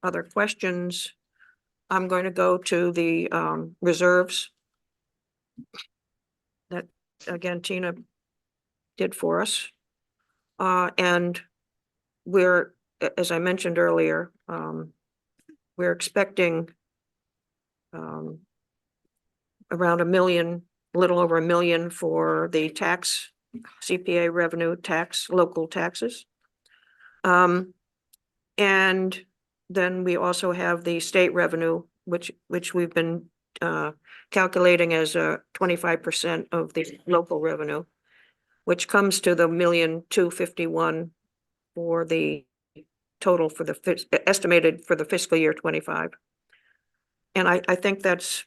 other questions, I'm going to go to the reserves that, again, Tina did for us. And we're, as I mentioned earlier, we're expecting around $1 million, a little over $1 million for the tax, CPA revenue tax, local taxes. And then we also have the state revenue, which we've been calculating as 25% of the local revenue, which comes to the $1,251,000 for the total for the estimated for the fiscal year 25. And I think that's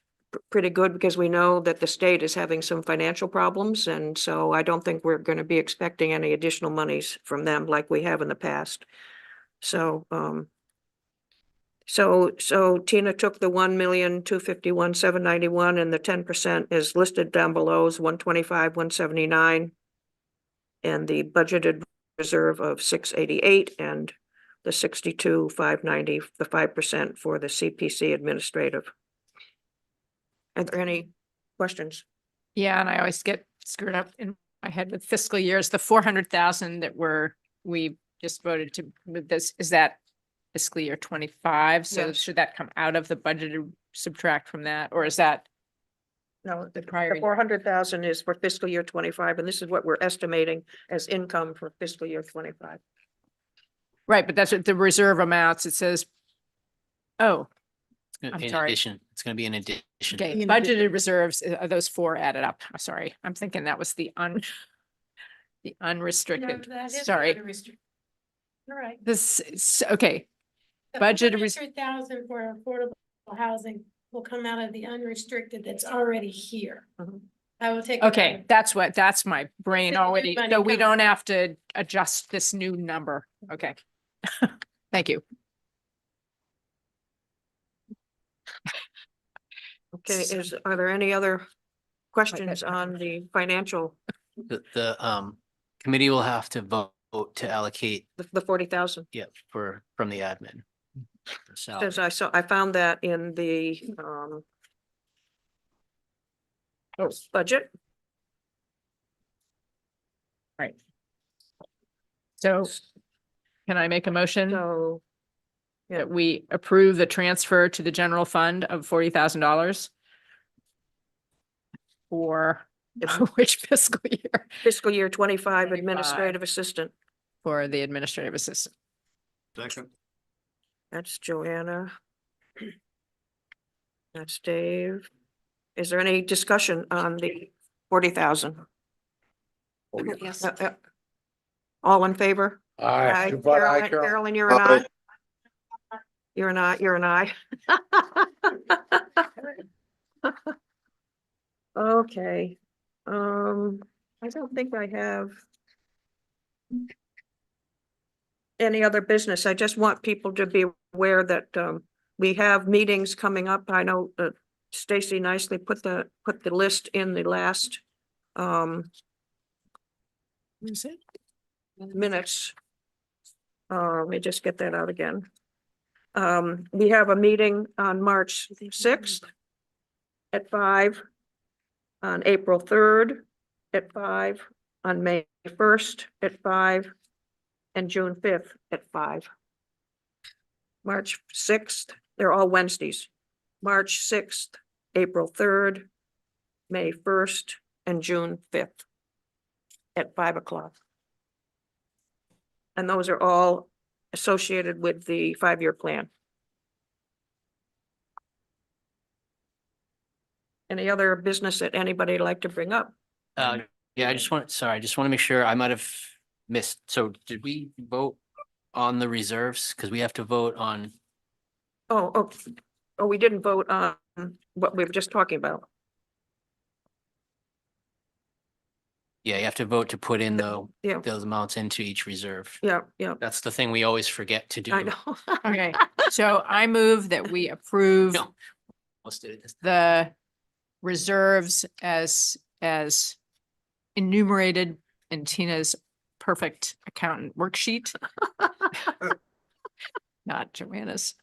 pretty good because we know that the state is having some financial problems. And so I don't think we're going to be expecting any additional monies from them like we have in the past. So, so Tina took the 1,251,791 and the 10% is listed down below is 125,179. And the budgeted reserve of 688 and the 62,590, the 5% for the CPC administrative. Are there any questions? Yeah, and I always get screwed up in my head with fiscal years. The 400,000 that we just voted to with this, is that fiscal year 25? So Yes. should that come out of the budget and subtract from that, or is that No, the prior year? 400,000 is for fiscal year 25, and this is what we're estimating as income for fiscal year 25. Right, but that's what the reserve amounts. It says, oh, I'm In sorry. addition, it's gonna be an addition. okay, In budgeted addition. reserves, are those four added up? I'm sorry. I'm thinking that was the No, unrestricted. that is Sorry, unrestricted. All right. this is, okay, The Budget 400,000 for affordable housing will come out of the unrestricted that's already here. Mhm. I will take. it out okay, of- that's my brain the new already, money so we coming. don't have to adjust this new number. Okay. Thank you. Okay, are there any other questions on the financial, The committee will have to vote to allocate, the 40,000? from the admin. the salary. Because I found that in the budget. Right. So can I make a motion So, yeah, that we approve the transfer to the general fund of $40,000 for which fiscal year? fiscal year 25 25. administrative assistant. For the administrative assistant. Second. That's Joanna. That's Dave. Is there any discussion on the 40,000? Oh, yeah. Yes. All in favor? All right. Aye. Carolyn, Carolyn, you're an Aye. aye. You're an aye, you're an aye. Okay, I don't think I have any other business. I just want people to be aware that, we have meetings coming up. I know, Stacy nicely put the list in the last, minutes. Let me just get that out again. We have a meeting on March 6th at 5, on April 3rd at 5, on May 1st at 5, and June 5th at 5. March 6th, they're all Wednesdays. March 6th, April 3rd, May 1st, and June 5th at 5 o'clock. And those are all associated with the 5-year plan. Any other business that anybody would like to bring up? Yeah, I just want to make sure I might have missed. So did we vote on the reserves? Because we have to vote on, Oh, we didn't vote on what we were just talking about. yeah, you have to vote to put in Yeah. those amounts into each reserve. Yeah, yeah, That's the thing we always forget to do. I know. Okay, so I move that we approve No. Let's do it this. the reserves as enumerated in Tina's perfect accountant worksheet. Not Joanna's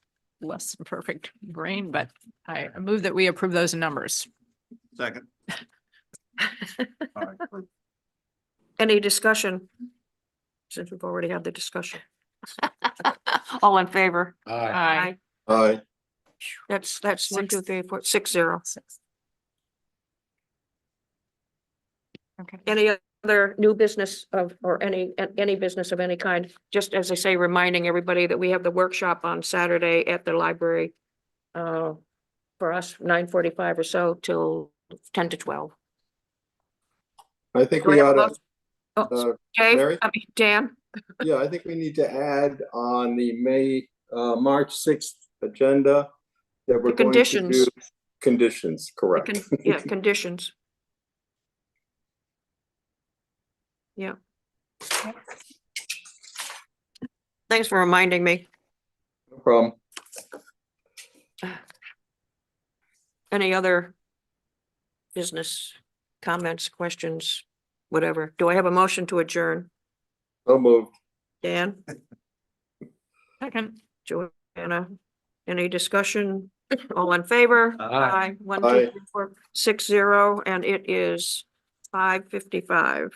less than perfect brain, but I move that we approve those numbers. Second. Any discussion? Since we've already had the discussion. All in favor? Aye. Aye. Aye. That's 1, 2, 3, 4, 6, 0. Okay. Any other new business or any business of any kind? Just as I say, reminding everybody that we have the workshop on Saturday at the library. For us, 9:45 or so till 10 to 12. I think Do I we have a ought motion? to, Oh, Dave, Mary? Dan, yeah, I think we need to add on the March 6th agenda that we're going to do conditions. conditions, correct? Yeah, conditions. Yeah. Thanks for reminding me. No problem. Any other business comments, questions, whatever? Do I have a motion to adjourn? So moved. Dan, Second. Joanna, any discussion? All in favor? Aye. 1, 2, Aye. 3, 4, 6, 0, and it is 5:55.